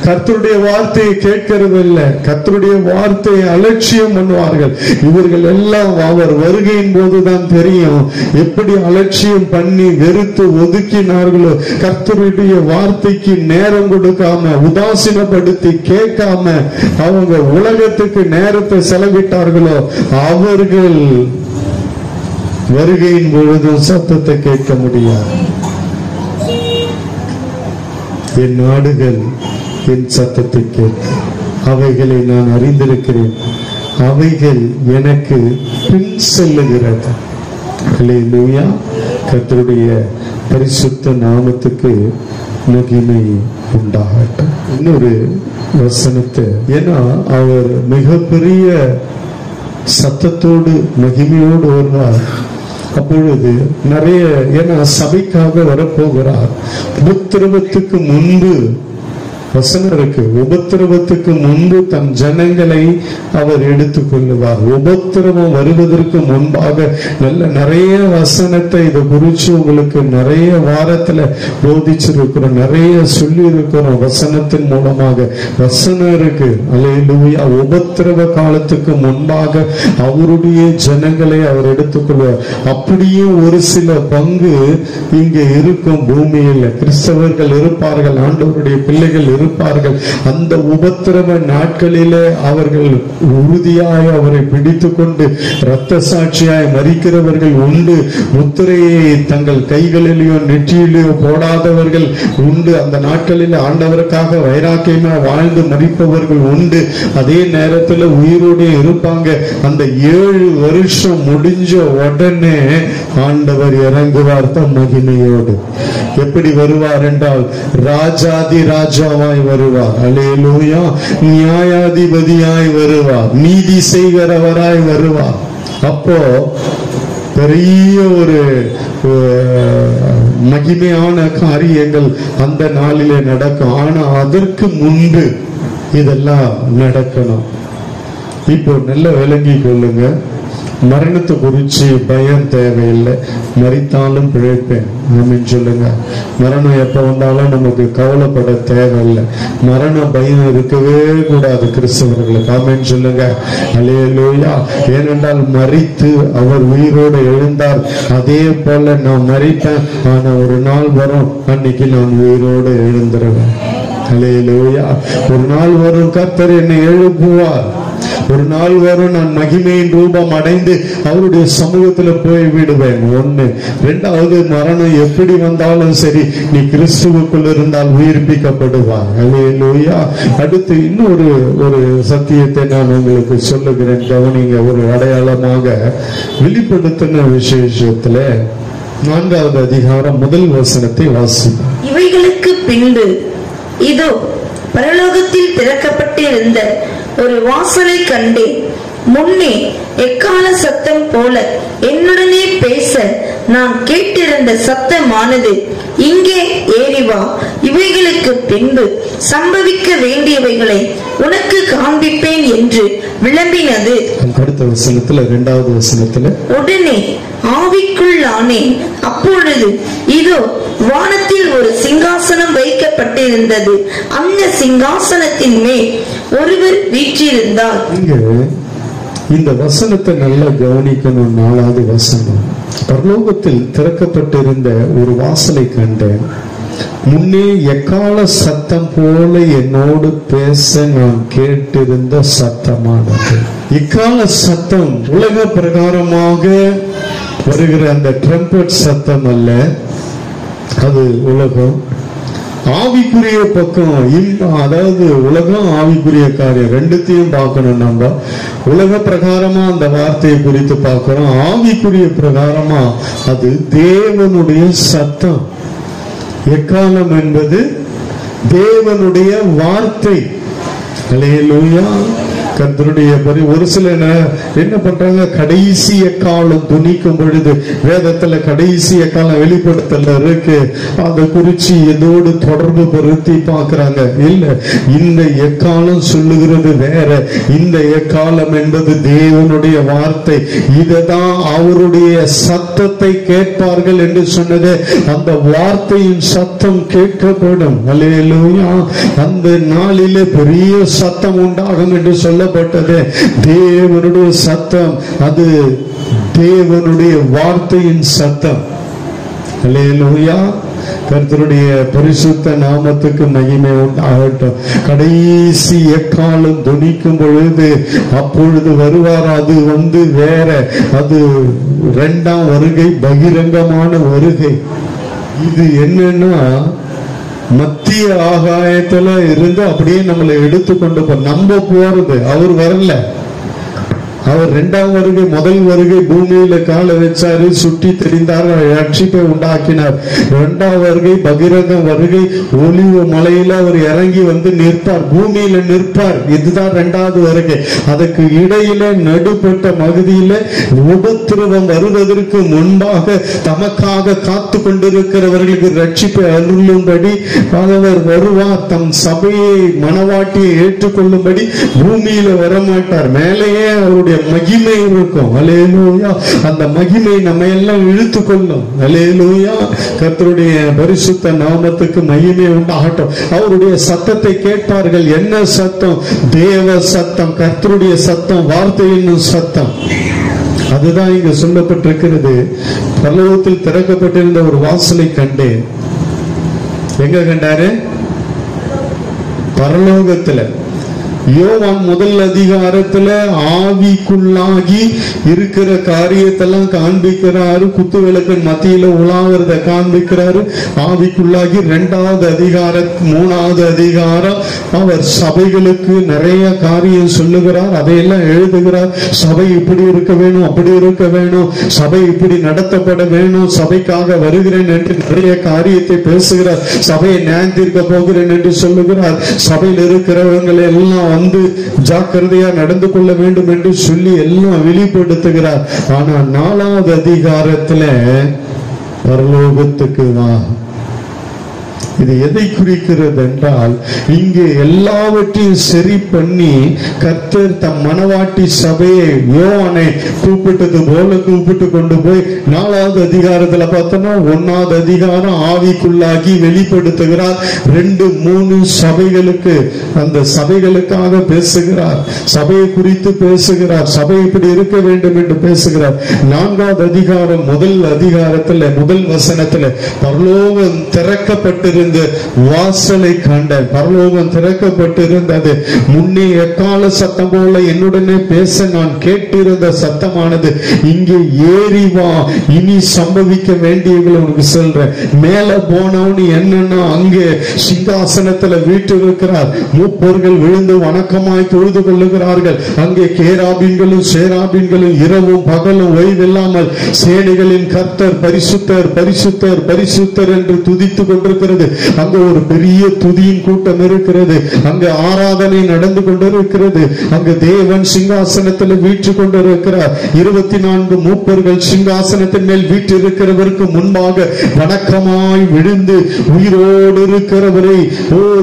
கர்த்தருடைய வார்த்தையை கேட்கிறது இல்ல, கர்த்தருடைய வார்த்தையை அலட்சியம் பண்ணுவார்கள். இவர்கள் எல்லாம் அவர் வருகையின் போதுதான் தெரியும் எப்படி அலட்சியம் பண்ணி வெறுத்து ஒதுக்கினார்களோ. கர்த்தருடைய வார்த்தைக்கு நேரம் கொடுக்காம, உதாசீனப்படுத்தி கேட்காம அவங்க உலகத்துக்கு நேரத்தை செலவிட்டார்களோ, அவர்கள் வருகையின் பொழுதும் சத்தத்தை கேட்க முடியாது. என் ஆடுகள் என் சத்தத்தை கேட்கும், அவைகளை நான் அறிந்திருக்கிறேன், அவைகள் எனக்கு பின் செல்லுகிறது. அல்லேலூயா. கர்த்தருடைய பரிசுத்த நாமத்துக்கு மகிமை உண்டாகட்டும். இன்னொரு வசனத்தை, ஏன்னா அவர் மிகப்பெரிய சத்தத்தோடு மகிமையோடு வருவார். அப்பொழுது நிறைய, ஏன்னா சபைக்காக வரப்போகிறார். உபத்திரவத்துக்கு முன்பு வசனம் இருக்கு, உபத்திரவத்துக்கு முன்பு தன் ஜனங்களை அவர் எடுத்துக் கொள்ளுவார். உபத்திரவம் வருவதற்கு முன்பாக நிறைய வசனத்தை இதை குறிச்சு உங்களுக்கு நிறைய வாரத்துல போதிச்சிருக்கிறோம், நிறைய சொல்லி இருக்கிறோம். வசனத்தின் மூலமாக வசனம் இருக்கு. அல்லேலூயா. உபத்திரவ காலத்துக்கு முன்பாக அவருடைய ஜனங்களை அவர் எடுத்துக்கொள்வார். அப்படியே ஒரு சில பங்கு இங்க இருக்கும். பூமியில் கிறிஸ்தவர்கள் இருப்பார்கள், ஆண்டவருடைய பிள்ளைகள் இருப்பார்கள். அந்த உபத்திரவ நாட்களிலே அவர்கள் உறுதியாய் அவரை பிடித்துக் கொண்டு இரத்த சாட்சியாய் மரிக்கிறவர்கள் உண்டு. முத்திரையை தங்கள் கைகளிலேயோ நெற்றியிலேயோ போடாதவர்கள் உண்டு. அந்த நாட்களில் ஆண்டவருக்காக வைராக்கியமா வாழ்ந்து மரிப்பவர்கள் உண்டு. அதே நேரத்தில் உயிரோடு இருப்பாங்க. அந்த 7 வருஷம் முடிஞ்ச உடனே ஆண்டவர் இறங்குவார் தம் மகிமையோடு. எப்படி வருவார் என்றால் ராஜாதி ராஜாவாய் வருவார். அல்லேலூயா. நியாயாதிபதியாய் வருவார், நீதி செய்கிறவராய் வருவார். அப்போ பெரிய ஒரு மகிமையான காரியங்கள் அந்த நாளிலே நடக்கும். ஆனா அதற்கு முன்பு இதெல்லாம் நடக்கணும். இப்போ நல்ல விளங்கி கொள்ளுங்க, மரணத்தை குறிச்சு பயம் தேவையில்லை. மரித்தாலும் பிழைப்பேன், ஆமென் சொல்லுங்க. மரணம் எப்ப வந்தாலும் நமக்கு கவலைப்பட தேவையில்லை. மரண பயம் இருக்கவே கூடாது கிறிஸ்தவர்களுக்கு, ஆமென் சொல்லுங்க. அல்லேலூயா. ஏனென்றால் மரித்து அவர் உயிரோடு எழுந்தார். அதே போல நான் மரிப்பேன், ஆனா ஒரு நாள் வரும், அன்னைக்கு நான் உயிரோடு எழுந்துருவேன். அல்லேலூயா. ஒரு நாள் வரும், கர்த்தர் என்னை எழுப்புவார். ஒரு நாள் வரும், நான் மகிமையின் ரூபம் அடைந்து அவருடைய சமூகத்துல போய் விடுவேன். ஒண்ணு. இரண்டாவது, மரணம் எப்படி வந்தாலும் சரி, நீ கிறிஸ்துவுக்குள் இருந்தால் உயிர்ப்பிக்கப்படுவார். அல்லேலூயா. அடுத்து இன்னொரு ஒரு சத்தியத்தை நான் உங்களுக்கு சொல்லுகிறேன், கவனிங்க. ஒரு அடையாளமாக வெளிப்படுத்தின விசேஷத்துல 4வது அதிகாரம் 1 வசனத்தை வாசிப்போம். இவைகளுக்கு பின்பு இதோ பரலோகத்தில் திறக்கப்பட்டிருந்த ஒரு வாசலை கண்டேன். முன்னே எக்கால சத்தம் போல என்னுடனே பேச நான் கேட்டிருந்த சத்தமானது, இங்கே ஏறி வா, இவைகளுக்கு பின்பு சம்பவிக்க வேண்டியவைகளை உனக்கு காண்பிப்பேன் என்று விளம்பினது. அடுத்த வசனத்துல 2வது வசனத்துல, உடனே ஆவிக்குள்ளானேன். அப்பொழுது இதோ வானத்தில் ஒரு சிங்காசனம் வைக்கப்பட்டிருந்தது. அந்த சிங்காசனத்தின் மேல் ஒருவர் வீற்றிருந்தார். இந்த வசனத்தை நல்லா கவனிக்கணும். 4வது வசனம், பரலோகத்தில் திறக்கப்பட்டிருந்த ஒரு வாசலை கண்டேன். முன்னே எக்கால சத்தம் போல என்னோடு பேச நான் கேட்டிருந்த சத்தமானது. எக்கால சத்தம் உலக பிரகாரமாக வருகிற அந்த ட்ரம்பட் சத்தம் அல்ல, அது உலகம். ஆவிக்குரிய பக்கம், அதாவது உலகம் ஆவிக்குரிய காரியம் ரெண்டுத்தையும் பார்க்கணும். நம்ம உலக பிரகாரமா அந்த வார்த்தையை குறித்து பார்க்கிறோம், ஆவிக்குரிய பிரகாரமா அது தேவனுடைய சத்தம். எக்காலம் என்பது தேவனுடைய வார்த்தை. அல்லேலூயா. கர்த்தருடைய ஒரு சில என்ன பண்றாங்க, கடைசி எக்காலம் துணிக்கும் பொழுது வேதத்துல கடைசி எக்காலம் வெளிப்படுத்தல இருக்கு, அதை குறிச்சு எதோடு தொடர்பு படுத்தி பார்க்கிறாங்க. இல்ல, இந்த எக்காலம் சொல்லுகிறது வேற. இந்த எக்காலம் என்பது தேவனுடைய வார்த்தை. இததான் அவருடைய சத்தத்தை கேட்பார்கள் என்று சொன்னது. அந்த வார்த்தையின் சத்தம் கேட்கப்படும். அல்லேலூயா. அந்த நாளிலே பெரிய சத்தம் உண்டாகும் என்று சொல்ல தேவனுடைய சத்தம், அது தேவனுடைய வார்த்தையின் சத்தம். அல்லேலூயா. கர்த்தருடைய பரிசுத்த நாமத்துக்கு மகிமை உண்டாகட்டும். கடைசி எக்காலம் துணிக்கும் பொழுது அப்பொழுது வருவார். அது வேற, அது 2ஆம் வருகை, பகிரங்கமான வருகை. இது என்னன்னா, மத்திய ஆகாயத்துல இருந்து அப்படியே நம்மளை எடுத்துக்கொண்டு நம்ம போறது. அவர் வரல, அவர் இரண்டாம் வருகை, முதல் வருகை பூமியில கால வச்சாரு, சுற்றி தெரிந்தார், ரட்சிப்பை உண்டாக்கினார். இரண்டாம் வருகை பகிரங்க வருகை, ஒலிவ மலையில அவர் இறங்கி வந்து நிற்பார், பூமியில நிற்பார். இதுதான் இரண்டாவது வருகை. அதுக்கு இடையில நடுப்பட்ட பகுதியில உபத்திரவம் வருவதற்கு முன்பாக தமக்காக காத்து கொண்டிருக்கிறவர்களுக்கு ரட்சிப்பை அருளும்படி அவர் வருவார். தம் சபையை மனவாட்டியை ஏற்றுக்கொள்ளும்படி பூமியில வரமாட்டார். மேலேயே அவருடைய மகிமை இருக்கும். அல்லேலூயா. அந்த மகிமை நம்ம எல்லாம் இழுத்து கொள்ளும். அல்லேலூயா. கர்த்தருடைய பரிசுத்த நாமத்துக்கு மகிமை உண்டாகட்டும். அவருடைய சத்தத்தை கேட்பார்கள். என்ன சத்தம்? தேவ சத்தம், கர்த்தருடைய சத்தம், வார்த்தையின் சத்தம். அதுதான் இங்க சொல்லப்பட்டிருக்கிறது. பரலோகத்தில் திறக்கப்பட்டிருந்த ஒரு வாசலை கண்டேன். எங்க கண்டாரு? பரலோகத்துல. யோவான் முதல் அதிகாரத்துல ஆவிக்குள்ளாகி இருக்கிற காரியத்தெல்லாம் காண்பிக்கிறாரு. குத்து விளக்கின் மத்தியில உலாகிறத காண்பிக்கிறாரு. ஆவிக்குள்ளாகி இரண்டாவது அதிகாரம், மூணாவது அதிகாரம் அவர் சபைகளுக்கு நிறைய காரியம் சொல்லுகிறார். அதையெல்லாம் எழுதுகிறார். சபை இப்படி இருக்க வேணும், அப்படி இருக்க வேணும், சபை இப்படி நடத்தப்பட வேணும், சபைக்காக வருகிறேன் என்று நிறைய காரியத்தை பேசுகிறார். சபையை நியாயத்திற்க போகிறேன் என்று சொல்லுகிறார். சபையில் இருக்கிறவங்களை எல்லாம் வந்து ஜாக்கிரதையா நடந்து கொள்ள வேண்டும் என்று சொல்லி எல்லாம் வெளிப்படுத்துகிறார். ஆனா நாலாவது அதிகாரத்துல பரலோகத்துக்கு வா. இது எதை குறிக்கிறது என்றால், இங்கே எல்லாவற்றையும் சரி பண்ணி கர்த்தர் தம் மனவாட்டி சபையை யோவானை கூப்பிட்டது போல கூப்பிட்டு கொண்டு போய் நாலாவது அதிகாரத்துல பார்த்தோம்னா, ஒன்னாவது அதிகாரம் ஆவிக்குள்ளாகி வெளிப்படுத்துகிறார். 2-3 சபைகளுக்கு, அந்த சபைகளுக்காக பேசுகிறார். சபையை குறித்து பேசுகிறார். சபை இப்படி இருக்க வேண்டும் என்று பேசுகிறார். 4வது அதிகாரம் முதல் அதிகாரத்துல முதல் வசனத்துல பரலோகம் திறக்கப்பட்டிருந்த வாசலை கண்ட. பரலோகம் திறக்கப்பட்டிருந்தது. முன்னே எக்கால சத்தம் போல என்னுடனே பேச நான் கேட்டிருந்த சத்தமானது, இங்கே ஏறி வா, இனி சம்பவிக்க வேண்டியவங்களை உனக்கு சொல்றேன். மேல போனவனு என்னன்னா, அங்கே சிங்காசனத்துல வீற்றிருக்கிறார். மூப்பர்கள் விழுந்து வணக்கமாய் தொழுது கொள்ளுகிறார்கள். அங்கே கேராபீன்களும் சேராபீன்களும் இரவும் பகலும் ஓய்வில்லாமல் சேனைகளின் கர்த்தர் பரிசுத்தர் பரிசுத்தர் பரிசுத்தர் என்று துதித்துக் கொண்டிருக்கிறது. அங்க ஒரு பெரிய துதியின் கூட்டம் இருக்கிறது. அங்க ஆராதனை நடந்து கொண்டிருக்கிறது. அங்க தேவன் சிங்காசனத்தில் வீற்று கொண்டிருக்கிறார். 24 மூப்பர்கள் சிங்காசனத்தின் மேல் வீற்றிருக்கிறவருக்கு முன்பாக வணக்கமாய் விழுந்து உயிரோடு இருக்கிறவரை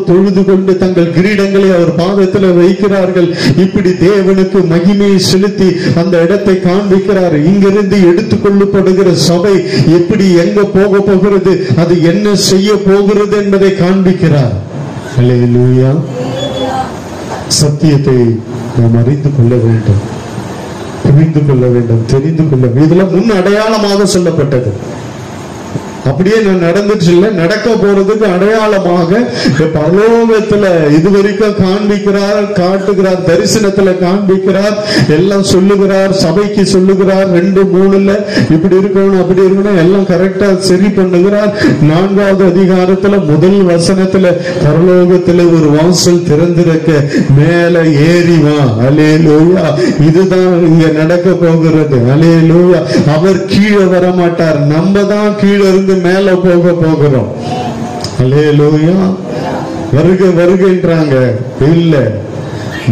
தொழுது கொண்டு தங்கள் கிரீடங்களை அவர் பாதத்தில் வைக்கிறார்கள். இப்படி தேவனுக்கு மகிமையை செலுத்தி அந்த இடத்தை காண்பிக்கிறார். இங்கிருந்து எடுத்துக்கொள்ளப்படுகிற சபை எப்படி எங்க போக போகிறது, அது என்ன செய்ய போகிறது என்பதை காண்பிக்கிறார். அல்லேலூயா. சத்தியத்தை நாம் அறிந்து கொள்ள வேண்டும், புரிந்து கொள்ள வேண்டும், தெரிந்து கொள்ள வேண்டும். இதுல முன் அடையாளமாக சொல்லப்பட்டது. அப்படியே நடந்துச்சு இல்ல, நடக்க போறதுக்கு அடையாளமாக பரலோகத்துல இதுவரைக்கும் காண்பிக்கிறார், காட்டுகிறார், தரிசனத்துல காண்பிக்கிறார், எல்லாம் சொல்லுகிறார், சபைக்கு சொல்லுகிறார். 2-3 இப்படி இருக்கணும் அப்படி இருக்கணும் எல்லாம் கரெக்டா சரி பண்ணுகிறார். 4வது அதிகாரத்துல முதல் வசனத்துல பரலோகத்துல ஒரு வாசல் திறந்திருக்க, மேல ஏறி வா. அல்லேலூயா. இதுதான் இங்க நடக்க போகிறது. அல்லேலூயா. அவர் கீழே வர மாட்டார், நம்ம தான் கீழே இருந்து மேல போக போகிறோம். அல்லேலூயா. வருக வருகின்றாங்க இல்ல,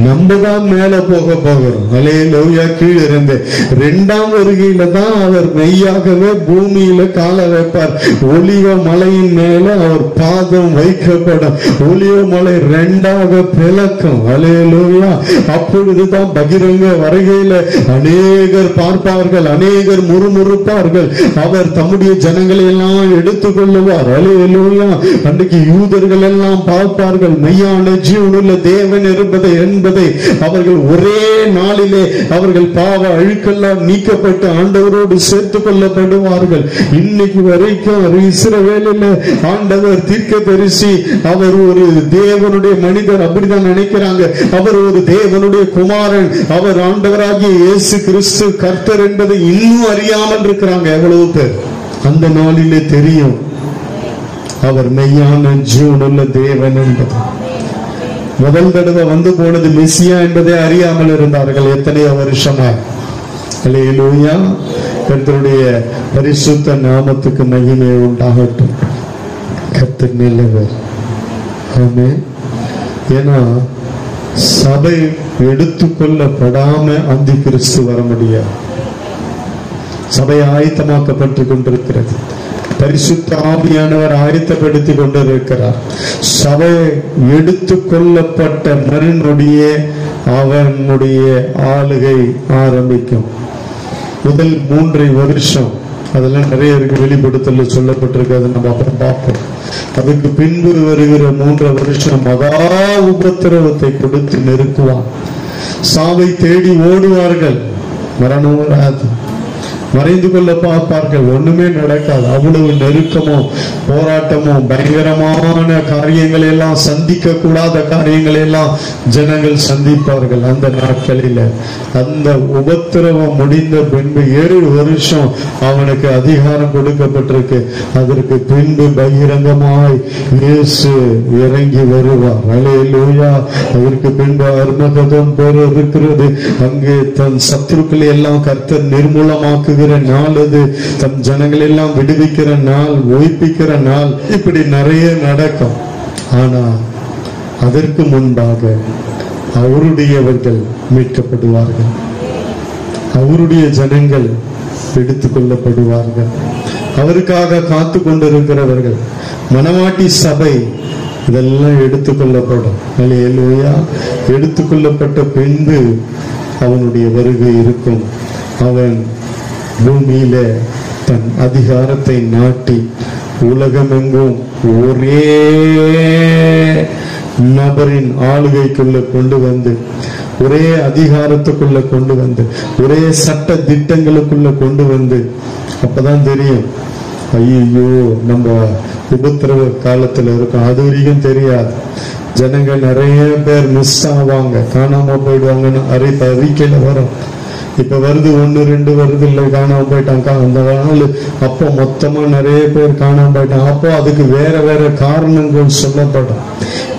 நம்ம தான் மேல போக போகிறோம். அல்லேலூயா. கீழே இருந்து 2ஆம் வருகையில தான் அவர் மெய்யாகவே பூமியில கால வைப்பார். ஒலிவ மலையின் மேல அவர் பாதம் வைக்கப்படும். ஒலிவ மலை 2ஆக பிளக்கும். அல்லேலூயா. அப்பொழுதுதான் பகிரங்க வருகையில அநேகர் பார்ப்பார்கள், அநேகர் முறுமுறுப்பார்கள். அவர் தம்முடைய ஜனங்களை எல்லாம் எடுத்துக் கொள்ளுவார். அல்லேலூயா. அன்றைக்கு யூதர்கள் எல்லாம் பார்ப்பார்கள், மெய்யான ஜீவனுள்ள தேவன் இருப்பதை அவர்கள் ஒரே நாளிலே அவர்கள் பாவ அழுக்கெல்லாம் நீக்கப்பட்டு ஆண்டவரோடு சேர்த்துக் கொள்ளப்படுவார்கள். இன்னைக்கு வரைக்கும் இஸ்ரவேலில் ஆண்டவர் தீர்க்கதரிசி, அவர் ஒரு தேவனுடைய மனிதர் அப்படிதான் நினைக்கிறாங்க. அவர் ஒரு தேவனுடைய குமாரன், அவர் ஆண்டவராகிய இயேசு கிறிஸ்து கர்த்தர் என்பதை இன்னும் அறியாமல் இருக்கிறாங்க எவ்வளவு பேர். அந்த நாளிலே தெரியும் அவர் மெய்யான ஜீவனுள்ள தேவன் என்பது. முதல் தடவை வந்து போனது மெசியா என்பதை அறியாமல் இருந்தார்கள் எத்தனையோ வருஷமா. அல்லேலூயா. கர்த்தருடைய பரிசுத்த நாமத்துக்கு மகிமை உண்டாகட்டும். கர்த்தர் நல்லவர். ஆமென். ஏன்னா சபை எடுத்துக்கொள்ளப்படாம அந்தி கிறிஸ்து வர முடியாது. சபை ஆயத்தமாக்கப்பட்டு கொண்டிருக்கிறது. பரிசுத்த ஆவியானவர் ஆயத்தப்படுத்தி கொண்டிருக்கிறார். சபை எடுத்துக்கொள்ளப்பட்ட மறுநொடியே அவனுடைய ஆளுகை ஆரம்பிக்கும். முதல் 3 வருஷம் அதெல்லாம் நிறைய இருக்கு, வெளிப்படுத்தல சொல்லப்பட்டிருக்கு. அதை நம்ம அப்புறம் பார்ப்போம். அதுக்கு பின்பு வருகிற 3 வருஷம் மகா உபத்திரவத்தை கொடுத்து நெருக்குவான். சாவை தேடி ஓடுவார்கள், மரணம் வராது. மறைந்து கொள்ள பார்ப்பார்கள், ஒண்ணுமே நடக்காது. அவ்வளவு நெருக்கமோ போராட்டமோ பயங்கரமான காரியங்களை எல்லாம், சந்திக்க கூடாத காரியங்களை எல்லாம் ஜனங்கள் சந்திப்பார்கள். அந்த நாட்களில அந்த உபத்திரவம் முடிந்த பின்பு 7 வருஷம் அவனுக்கு அதிகாரம் கொடுக்கப்பட்டிருக்கு. அதற்கு பின்பு பகிரங்கமாய் இயேசு இறங்கி வருவார். அல்லேலூயா. அதற்கு பின்பு அர்மகதம் போர் இருக்கிறது. அங்கே தன் சத்துருக்களை எல்லாம் கர்த்தர் நிர்மூலமாக்குகிற நாள் அது. தன் ஜனங்கள் எல்லாம் விடுவிக்கிற நாள், ஒய்ப்பிக்கிற நாள். இப்படி நிறைய நடக்கும். ஆனா அதற்கு முன்பாக அவருடையவர்கள் மீட்கப்படுவார்கள். அவருடைய ஜனங்கள் எடுத்துக் கொள்ளப்படுவார்கள். அவருக்காக காத்து கொண்டிருக்கிறவர்கள், மனவாட்டி சபை, இதெல்லாம் எடுத்துக்கொள்ளப்படும். அல்லேலூயா. எடுத்துக்கொள்ளப்பட்ட பின்பு அவனுடைய வருகை இருக்கும். அவன் பூமியில தன் அதிகாரத்தை நாட்டி உலகமெங்கும் ஒரே நபரின் ஆளுகைக்குள்ள கொண்டு வந்து, ஒரே அதிகாரத்துக்குள்ள கொண்டு வந்து, ஒரே சட்ட திட்டங்களுக்குள்ள கொண்டு வந்து, அப்பதான் தெரியும் ஐயோ நம்ம உபத்திரவ காலத்துல இருக்கோம். அது வரைக்கும் தெரியாது. ஜனங்கள் நிறைய பேர் மிஸ் ஆவாங்க, காணாம போயிடுவாங்கன்னு அறிக்கையில வரும். இப்ப வருது 1 2 வருது, இல்லை காணாம போயிட்டாங்க. அந்த நாள் அப்போ மொத்தமா நிறைய பேர் காணாம போயிட்டாங்க. அப்போ அதுக்கு வேற வேற காரணங்கள் சொல்லப்படும்.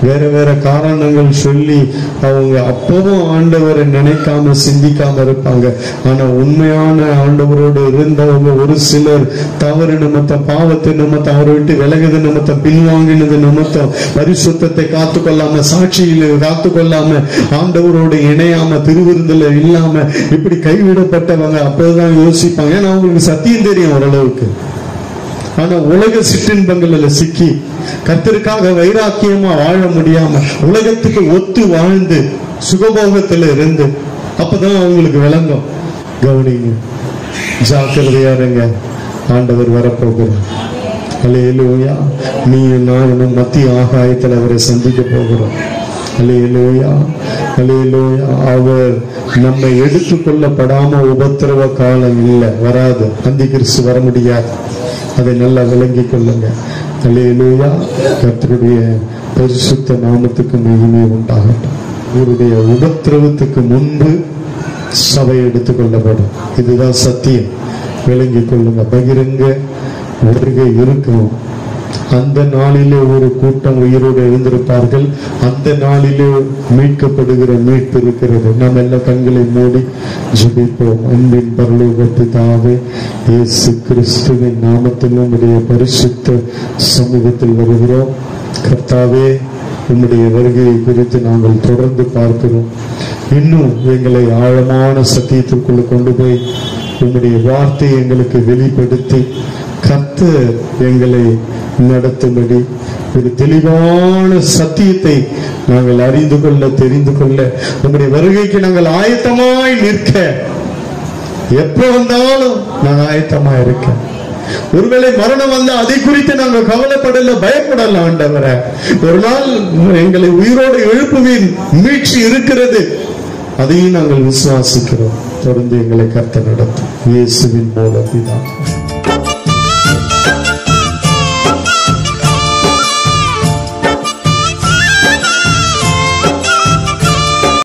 வேற வேற காரணங்கள் சொல்லி அவங்க அப்பவும் ஆண்டவரை நினைக்காம சிந்திக்காம இருப்பாங்க. ஆனா உண்மையான ஆண்டவரோடு இருந்தவங்க ஒரு சிலர் தவறு நிமித்தம், பாவத்தை நிமித்தம், அவரை விட்டு விலகுது நிமித்தம், பின்வாங்கினது நிமித்தம், பரிசுத்தத்தை காத்துக்கொள்ளாம, சாட்சியில காத்துக்கொள்ளாம, ஆண்டவரோடு இணையாம, திருவிருந்துல இல்லாம இப்படி கைவிடப்பட்டவங்க அப்பதான் யோசிப்பாங்க. ஏன்னா அவங்களுக்கு சத்தியம் தெரியும் ஓரளவுக்கு. ஆனா உலக சிற்றின்பங்கள்ல சிக்கி கர்த்தருக்காக வைராக்கியமா வாழ முடியாம, உலகத்துக்கு ஒத்து வாழ்ந்து சுகபோகத்துல இருந்து, அப்பதான் அவங்களுக்கு விளங்கும். கவனிங்க, ஜாக்கிரதையா இருங்க, ஆண்டவர் வரப்போகிறார். அல்லேலூயா. நீயும் நானும் மத்திய ஆகாயத்தில் அவரை சந்திக்க போகிறோம். அல்லேலூயா. அல்லேலூயா. அவர் நம்மை எடுத்துக்கொள்ளப்படாம உபத்திரவ காலம் இல்லை, வராது. அந்தி கிறிஸ்து வர முடியாது. அதை நல்லா விளங்கிக் கொள்ளுங்க. அல்லேலூயா. கர்த்தருடைய பரிசுத்த நாமத்துக்கு மகிமை உண்டாகட்டும். இவருடைய உபத்திரவத்துக்கு முன்பு சபை எடுத்துக்கொள்ளப்படும். இதுதான் சத்தியம். விளங்கிக் கொள்ளுங்க. பகிரங்க வருகை இருக்கும். அந்த நாளிலே ஒரு கூட்டம் உயிரோடு எழுந்திருப்பார்கள். அந்த நாளிலே மீட்கப்படுகிற மீட்பு இருக்கிறது. நாம் எல்லாம் கண்களை மூடி ஜெபிப்போம். அன்பின் பரலோக பிதாவே, இயேசு கிறிஸ்துவின் நாமத்தில் உம்முடைய பரிசுத்த சமூகத்தில் வருகிறோம். கர்த்தாவே, உம்முடைய வருகையை குறித்து நாங்கள் தொடர்ந்து பார்க்கிறோம். இன்னும் எங்களை ஆழமான சத்தியத்திற்குள்ள கொண்டு போய் உம்முடைய வார்த்தையை எங்களுக்கு வெளிப்படுத்தி கர்த்தர் எங்களை நடத்தும்படி ஒரு தெளிவான சத்தியத்தை நாங்கள் அறிந்து கொள்ள, தெரிந்து கொள்ள, நம்முடைய வருகைக்கு நாங்கள் ஆயத்தமாய் நிற்க, எப்ப வந்தாலும் நாங்கள் ஆயத்தமாய் இருக்க. ஒருவேளை மரணம் வந்தா அதை குறித்து நாங்கள் கவலைப்படல, பயப்படல. ஆண்டவரே, ஒரு நாள் எங்களை உயிரோடு எழுப்புவின் மீட்சி இருக்கிறது, அதையும் நாங்கள் விசுவாசிக்கிறோம். தொடர்ந்து எங்களை கர்த்தர் நடத்தும். இயேசுவின் மூலம் பிதாவே.